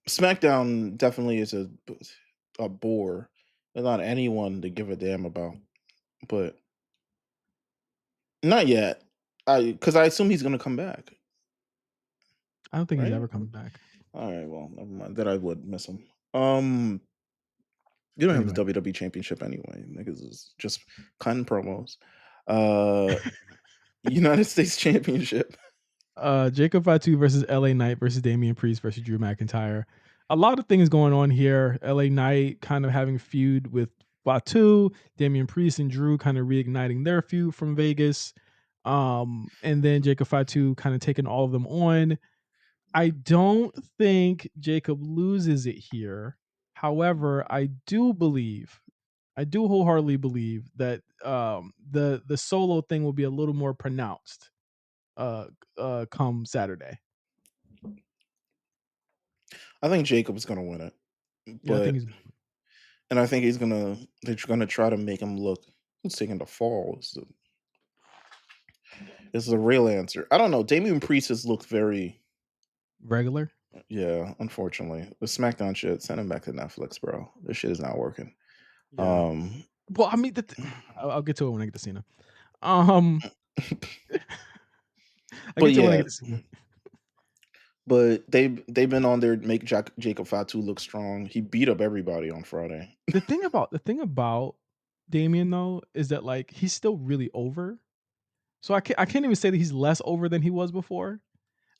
SmackDown definitely is a bore. There's not anyone to give a damn about. but not yet. Because I assume he's gonna come back, I don't think he's right? ever coming back. All right, well, never mind. Then I would miss him. Um, you don't have the Anyway, WWE Championship anyway. Niggas is just cutting promos. Uh, United States Championship. Jacob Fatu versus LA Knight versus Damian Priest versus Drew McIntyre. A lot of things going on here. LA Knight kind of having a feud with Fatu, Damian Priest and Drew kind of reigniting their feud from Vegas. And then Jacob Fatu kind of taking all of them on. I don't think Jacob loses it here. However, I do wholeheartedly believe that the solo thing will be a little more pronounced uh come Saturday. I think Jacob's gonna win it, Yeah, I think but he's and I think they're gonna try to make him look who's taking the fall is the real answer. I don't know. Damian Priest has looked very regular. yeah, unfortunately. The SmackDown shit, send him back to Netflix, bro. This shit is not working. Yeah. Um Well, I mean, I'll get to it when I get to Cena. Um, I but get to it when I yeah, get to Cena. but they've been on there to make Jacob Fatu look strong. He beat up everybody on Friday. The thing about Damien though is that like he's still really over. So I can't even say that he's less over than he was before.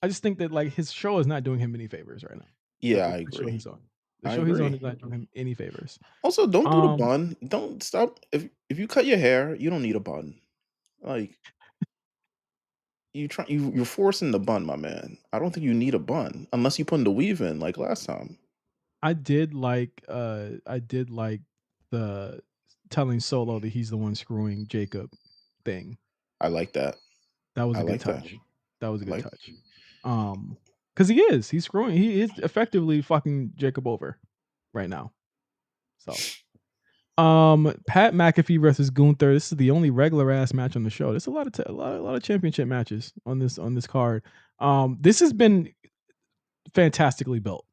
I just think that like his show is not doing him any favors right now. Yeah, I The show agree. he's on. The I show he's on agree. is not doing him any favors. Also, don't do the Um, bun. Don't stop. If you cut your hair, you don't need a bun. Like you're forcing the bun, my man. I don't think you need a bun unless you put the weave in like last time. I did like the telling Solo that he's the one screwing Jacob thing. I like that. That was I a good like that. touch. That was a I good like touch. Because he's screwing. He is effectively fucking Jacob over right now. So, Pat McAfee versus Gunther. This is the only regular ass match on the show. There's a lot of championship matches on this card. This has been fantastically built.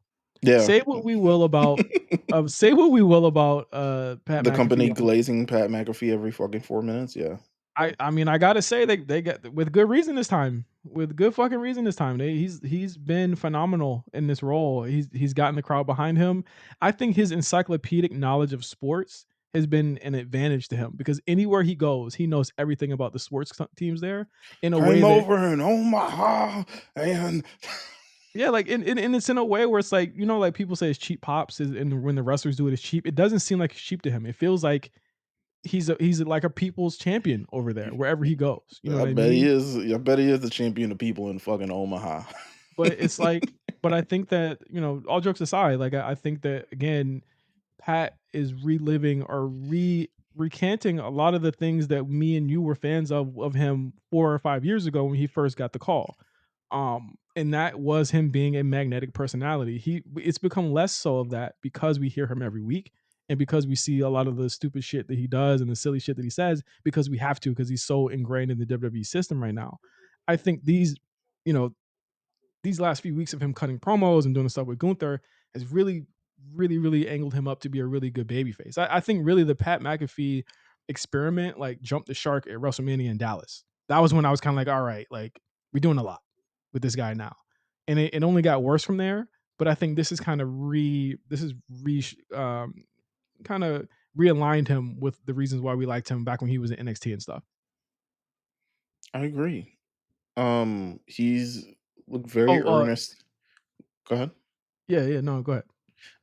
yeah. Say what we will about Pat The McAfee. company glazing Pat McAfee every fucking 4 minutes. Yeah, I mean I gotta say they get with good reason this time. With good fucking reason this time. He's been phenomenal in this role. He's gotten the crowd behind him. I think his encyclopedic knowledge of sports has been an advantage to him because anywhere he goes, he knows everything about the sports teams there in a way I'm that over in Omaha, and yeah, like and it's in a way where it's like like people say it's cheap pops, and when the wrestlers do it, it's cheap. It doesn't seem like it's cheap to him. It feels like he's like a people's champion over there wherever he goes. You know I what I bet he mean? is. I bet he is the champion of people in fucking Omaha. But it's like, but I think that all jokes aside, like I think that again, Pat is reliving or recanting a lot of the things that me and you were fans of him 4 or 5 years ago when he first got the call. And that was him being a magnetic personality. It's become less so of that because we hear him every week and because we see a lot of the stupid shit that he does and the silly shit that he says because we have to because he's so ingrained in the WWE system right now. I think you know, these last few weeks of him cutting promos and doing stuff with Gunther has really, really, really angled him up to be a really good babyface. I think really the Pat McAfee experiment like jumped the shark at WrestleMania in Dallas. That was when I was kind of like, all right, like we're doing a lot with this guy now, and it only got worse from there. But I think this is kind of kind of realigned him with the reasons why we liked him back when he was in NXT and stuff. I agree. He's looked very Oh, earnest. Go ahead. yeah, no, go ahead.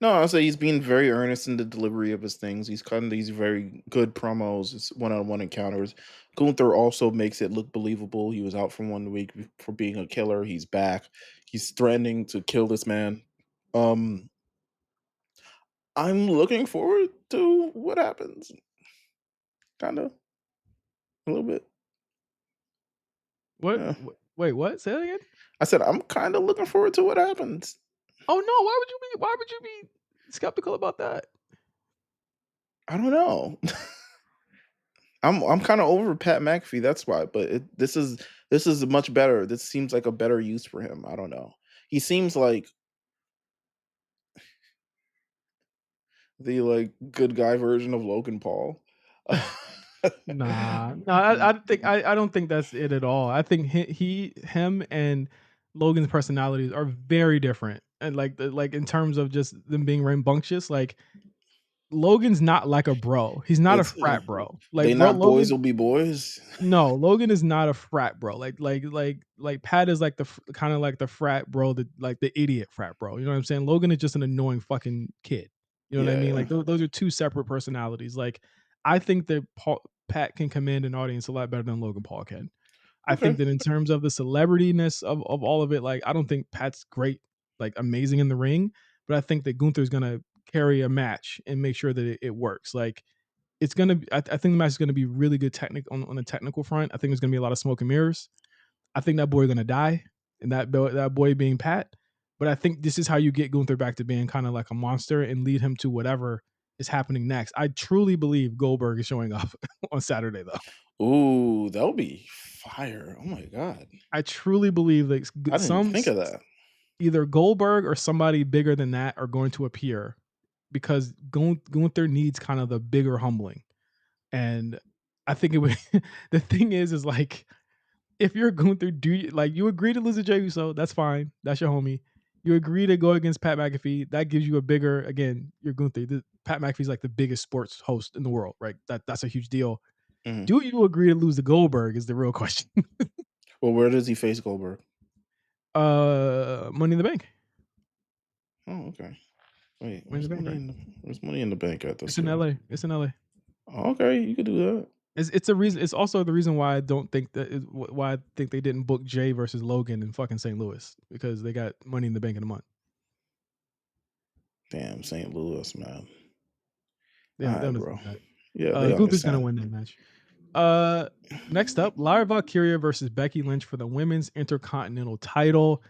No, I'll say he's being very earnest in the delivery of his things. He's cutting these very good promos, it's one-on-one encounters. Gunther also makes it look believable. He was out for 1 week for being a killer. He's back. He's threatening to kill this man. Um, I'm looking forward to what happens. Kind of a little bit. What? Yeah. Wait, what? Say that again. I said I'm kind of looking forward to what happens. Oh no, why would you be skeptical about that? I don't know. I'm kind of over Pat McAfee. That's why. But this is much better. This seems like a better use for him. I don't know. He seems like the like good guy version of Logan Paul. Nah, no, I don't think that's it at all. I think him and Logan's personalities are very different, and like in terms of just them being rambunctious. Like Logan's not like a bro. He's not a It's frat bro. Like they bro, not boys Logan. will be boys. No, Logan is not a frat bro. Like Pat is like the kind of like the frat bro, like the idiot frat bro. You know what I'm saying? Logan is just an annoying fucking kid. You know what I mean? Yeah. Like those are two separate personalities. Like I think that Pat can command an audience a lot better than Logan Paul can. I Okay. think that in terms of the celebrityness of all of it, like I don't think Pat's great, like amazing in the ring, but I think that Gunther's gonna carry a match and make sure that it works. Like it's gonna be, I think the match is gonna be really good on the technical front. I think there's gonna be a lot of smoke and mirrors. I think that boy gonna die, and that boy being Pat. But I think this is how you get Gunther back to being kind of like a monster and lead him to whatever is happening next. I truly believe Goldberg is showing up on Saturday, though. Ooh, that would be fire. Oh my god. I truly believe that I didn't even some think of that. either Goldberg or somebody bigger than that are going to appear because Gunther needs kind of the bigger humbling. And I think it would the thing is like if you're going through, do you like you agree to lose to Jey Uso, that's fine. That's your homie. You agree to go against Pat McAfee, that gives you a bigger, again, you're going through. Pat McAfee's like the biggest sports host in the world, right? That's a huge deal. Mhm. Do you agree to lose to Goldberg is the real question. Well, where does he face Goldberg? Money in the Bank. Oh, okay. Wait, Money in the Bank, right? where's Money in the Bank at It's this in year? LA. It's in LA. Oh, okay, you could do that. It's a reason. It's also the reason why I don't think why I think they didn't book Jay versus Logan in fucking St. Louis because they got Money in the Bank in a month. Damn, St. Louis, man. They Alright, don't bro. deserve that. Yeah, they Gunther's gonna understand. win that match. Uh, Next up, Lyra Valkyria versus Becky Lynch for the women's intercontinental title.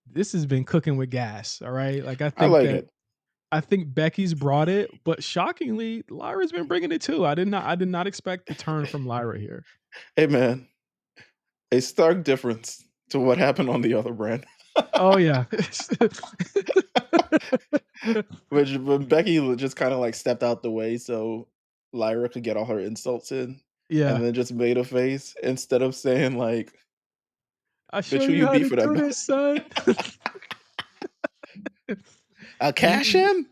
This has been cooking with gas. All right, like I like it. I think Becky's brought it, but shockingly, Lyra's been bringing it too. I did not expect the turn from Lyra here. Hey, man, a stark difference to what happened on the other brand. Oh yeah, Which when Becky just kinda, like, stepped out the way so Lyra could get all her insults in, and yeah. then just made a face instead of saying, like, I "Bitch, show who you you how to beefing do at?" this, son. "A cash these, in?"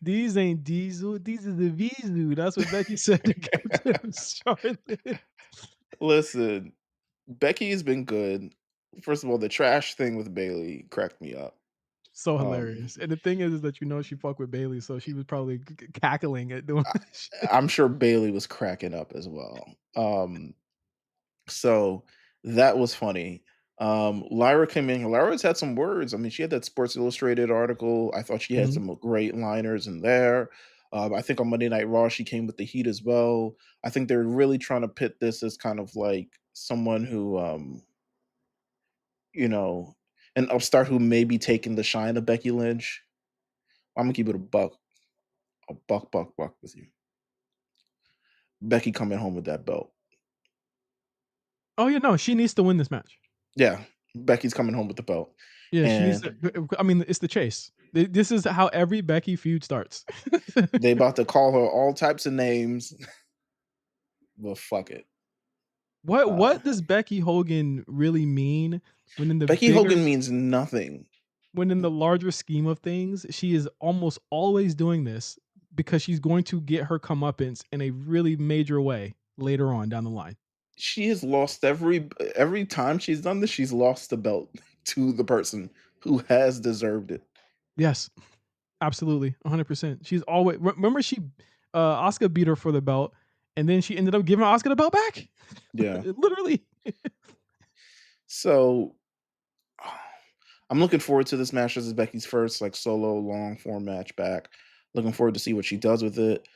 these ain't diesel. These are the Vizu. That's what Becky said to goddamn Charlotte. Listen, Becky's been good. First of all, the trash thing with Bailey cracked me up. So Um, hilarious. And the thing is that she fucked with Bailey, so she was probably cackling at doing I this shit. I'm sure Bailey was cracking up as well. So that was funny. Lyra came in. Lyra's had some words. I mean, she had that Sports Illustrated article. I thought she had Mhm. some great liners in there. I think on Monday Night Raw, she came with the heat as well. I think they're really trying to pit this as kind of like someone who, you know, an upstart who may be taking the shine of Becky Lynch. I'm gonna keep it a buck with you. Becky coming home with that belt. Oh yeah, no, she needs to win this match. Yeah, Becky's coming home with the belt, Yeah, she needs and to. I mean, it's the chase. This is how every Becky feud starts. they about to call her all types of names. Well, fuck it. Uh, What does Becky Hogan really mean when in the Becky bigger Hogan means nothing. when in the larger scheme of things, she is almost always doing this because she's going to get her comeuppance in a really major way later on down the line. She has lost every time she's done this. She's lost the belt to the person who has deserved it. Yes, absolutely, 100%. She's always remember she Oscar beat her for the belt, and then she ended up giving Oscar the belt back. Yeah. Literally. So I'm looking forward to this match. This is Becky's first like solo long form match back. Looking forward to see what she does with it.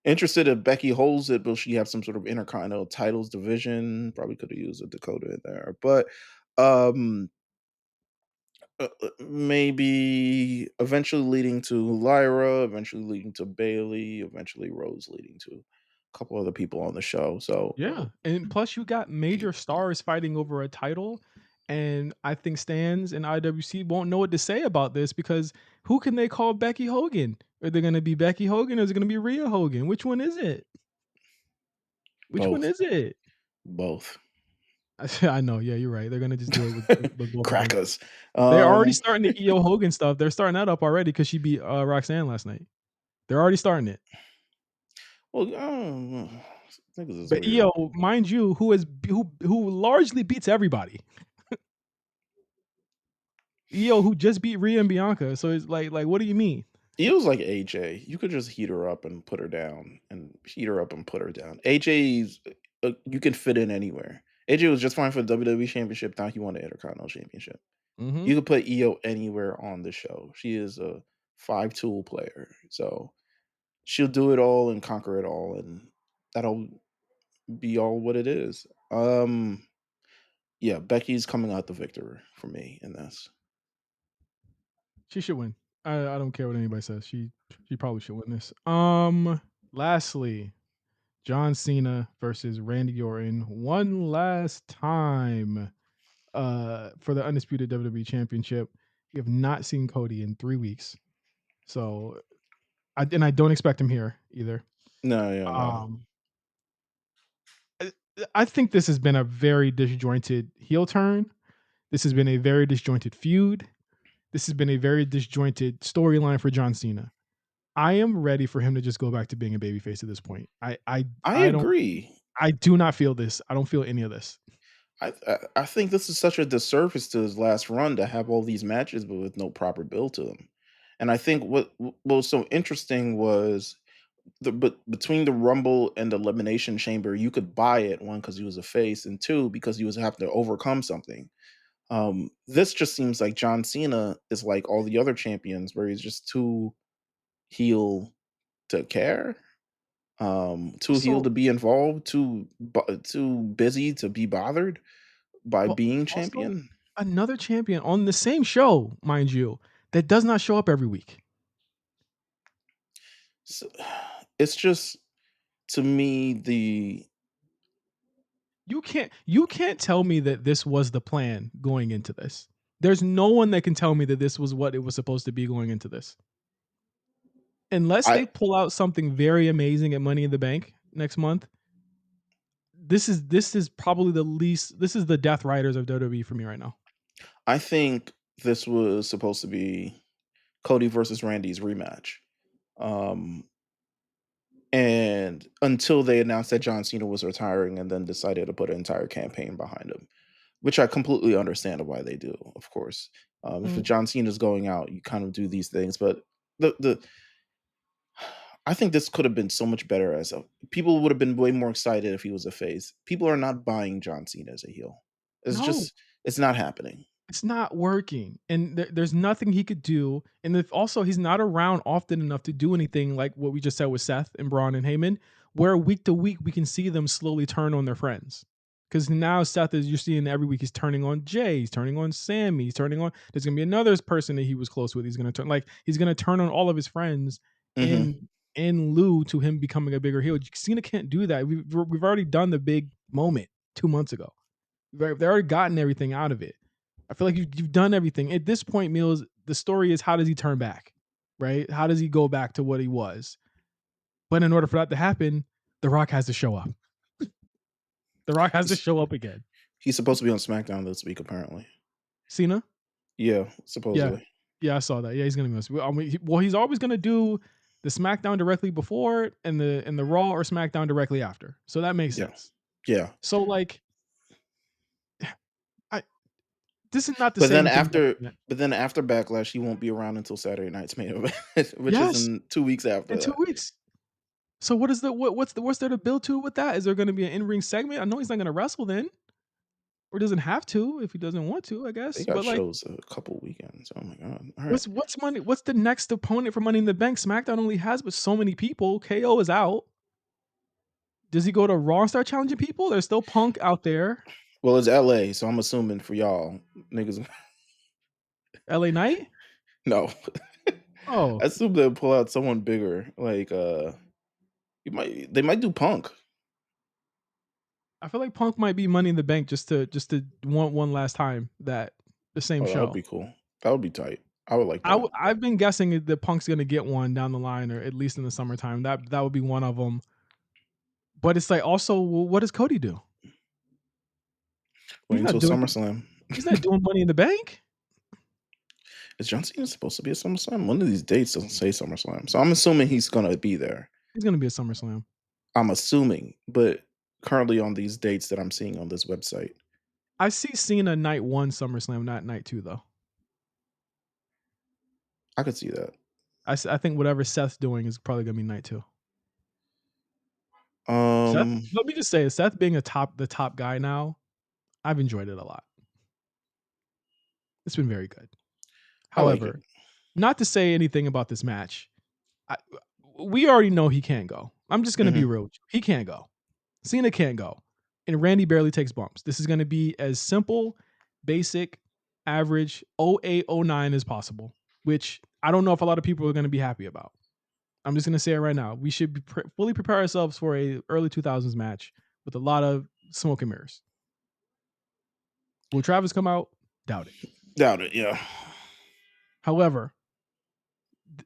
Interested if Becky holds it, will she have some sort of intercontinental titles division? Probably could have used a Dakota in there, but um, maybe eventually leading to Lyra, eventually leading to Bailey, eventually Rose leading to a couple other people on the show. So Yeah, and plus you got major stars fighting over a title, and I think Stans and IWC won't know what to say about this because who can they call Becky Hogan? Are they going to be Becky Hogan or is it going to be Rhea Hogan? Which one is it? Which one Both. is it? Both. I know. Yeah, you're right. They're gonna just do it with both of them. Crackers. They're already Um, starting the EO Hogan stuff. They're starting that up already because she beat Roxanne last night. They're already starting it. well, niggas is But weird. EO, mind you, who largely beats everybody. EO who just beat Rhea and Bianca. So it's like what do you mean? It was like AJ. You could just heat her up and put her down, and heat her up and put her down. AJ's you can fit in anywhere. AJ was just fine for the WWE Championship. Now he won the Intercontinental Championship. Mhm. You could put EO anywhere on the show. She is a five-tool player, so she'll do it all and conquer it all, and that'll be all what it is. Yeah, Becky's coming out the victor for me in this. She should win. I don't care what anybody says. She probably should win this. Lastly, John Cena versus Randy Orton one last time for the undisputed WWE championship. We have not seen Cody in 3 weeks. So I don't expect him here either. No, yeah, no. Um I I think this has been a very disjointed heel turn. This has been a very disjointed feud. This has been a very disjointed storyline for John Cena. I am ready for him to just go back to being a babyface at this point. I I don't agree. I do not feel this. I don't feel any of this. I think this is such a disservice to his last run to have all these matches, but with no proper build to them. And I think what was so interesting was but between the Rumble and the Elimination Chamber, you could buy it, one because he was a face, and two because he was having to overcome something. This just seems like John Cena is like all the other champions, where he's just too heel to care, too heel Also to be involved, too busy to be bothered by well, being also champion. another champion on the same show, mind you, that does not show up every week. So, it's just to me You can't tell me that this was the plan going into this. There's no one that can tell me that this was what it was supposed to be going into this. Unless I they pull out something very amazing at Money in the Bank next month, this is probably this is the Death Riders of WWE for me right now. I think this was supposed to be Cody versus Randy's rematch. Um, and until they announced that John Cena was retiring and then decided to put an entire campaign behind him, which I completely understand why they do, of course. If the Mm, John Cena's going out, you kind of do these things, but the I think this could have been so much better as a people would have been way more excited if he was a face. People are not buying John Cena as a heel. It's no, just it's not happening. it's not working, and there's nothing he could do. And if also he's not around often enough to do anything like what we just said with Seth and Braun and Heyman, where week to week we can see them slowly turn on their friends. Because now Seth is you're seeing every week he's turning on Jay, he's turning on Sammy, he's turning on. There's gonna be another person that he was close with. He's gonna turn on all of his friends Mhm. in lieu to him becoming a bigger heel. Cena can't do that. We've already done the big moment 2 months ago. They've already gotten everything out of it. I feel like you've done everything. At this point, Meelz, the story is how does he turn back? Right? How does he go back to what he was? But in order for that to happen, The Rock has to show up. The Rock has to He's show up again. he's supposed to be on SmackDown this week, apparently. Cena? Yeah, Yeah. supposedly. Yeah, I saw that. Yeah, he's gonna miss. I mean, he's always gonna do the SmackDown directly before and the Raw or SmackDown directly after. So that makes Yeah. sense. Yeah. So like, I this is not the But then same thing that after but then after Backlash, he won't be around until Saturday night's main event, which is yes, in 2 weeks in after 2 that. weeks. So what is the what's there to build to with that? Is there going to be an in-ring segment? I know he's not going to wrestle then, or doesn't have to if he doesn't want to, I They guess. got But like, shows a couple weekends. Oh my god. All right. what's the next opponent for Money in the Bank? SmackDown only has but so many people. KO is out. Does he go to Raw and start challenging people? There's still Punk out there. Well, it's LA, so I'm assuming for y'all niggas LA Knight. no. Oh, I assume they'll pull out someone bigger. Like they might do Punk. I feel like Punk might be Money in the Bank just to want one last time that the same Oh, that would show. be cool. That would be tight. I would like that. I've been guessing that Punk's gonna get one down the line, or at least in the summertime. That would be one of them. But it's like also, well, what does Cody do? Wait He's not until doing SummerSlam. he's not doing Money in the Bank. Is John Cena supposed to be at SummerSlam? One of these dates doesn't say SummerSlam, so I'm assuming he's gonna be there. He's gonna be at SummerSlam. I'm assuming, but currently on these dates that I'm seeing on this website, I see Cena night 1 SummerSlam, not night 2 though. I could see that. I think whatever Seth's doing is probably gonna be night 2. Seth, Um, let me just say, Seth being the top guy now, I've enjoyed it a lot. It's been very good. I like it. However, not to say anything about this match, I we already know he can't go. I'm just gonna be Mhm. real with you. He can't go. Cena can't go, and Randy barely takes bumps. This is gonna be as simple, basic, average, '08, '09 as possible, which I don't know if a lot of people are gonna be happy about. I'm just gonna say it right now. We should be fully prepare ourselves for a early 2000s match with a lot of smoke and mirrors. Will Travis come out? Doubt it. Doubt it. Yeah. However,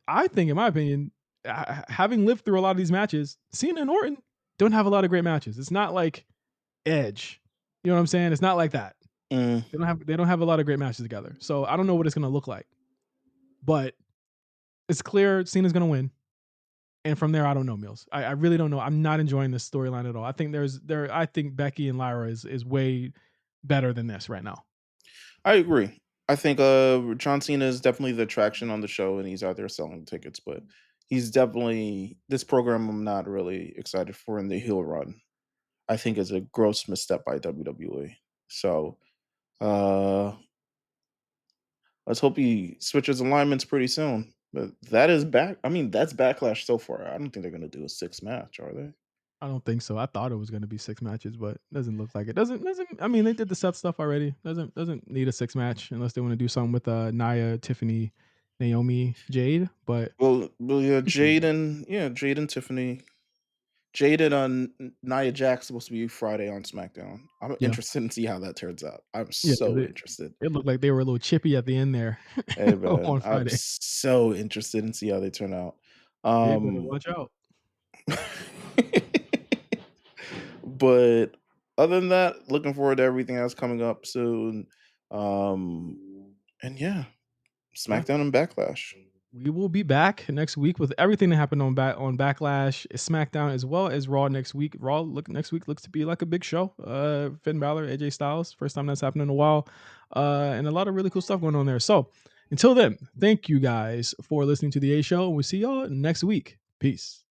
I think, in my opinion, having lived through a lot of these matches, Cena and Orton don't have a lot of great matches. It's not like Edge. You know what I'm saying? It's not like that. Mm. They don't have a lot of great matches together. So I don't know what it's gonna look like. But it's clear Cena's gonna win. And from there, I don't know, Meelz. I really don't know. I'm not enjoying this storyline at all. I think I think Becky and Lyra is way better than this right now. I agree. I think John Cena is definitely the attraction on the show, and he's out there selling tickets. But he's definitely this program. I'm not really excited for in the heel run. I think it's a gross misstep by WWE. So uh, let's hope he switches alignments pretty soon. But that is back. I mean, that's backlash so far. I don't think they're gonna do a six match, are they? I don't think so. I thought it was gonna be 6 matches, but it doesn't look like it. Doesn't I mean they did the Seth stuff already. Doesn't need a 6 match unless they want to do something with Nia, Tiffany, Naomi, Jade. But Well, yeah, we see. Jade and Tiffany. Jade and Nia Jax supposed to be Friday on SmackDown. I'm Yeah. interested in see how that turns out. I'm Yeah, because so interested. it looked like they were a little chippy at the end there Hey man, on I'm Friday. so interested in see how they turn out. They better Um watch out. but other than that, looking forward to everything else coming up soon. And yeah, Yeah. SmackDown and Backlash. We will be back next week with everything that happened on Backlash, SmackDown, as well as Raw next week. Next week looks to be like a big show. Finn Balor, AJ Styles, first time that's happened in a while, and a lot of really cool stuff going on there. So until then, thank you guys for listening to the A Show, and we'll see y'all next week. Peace.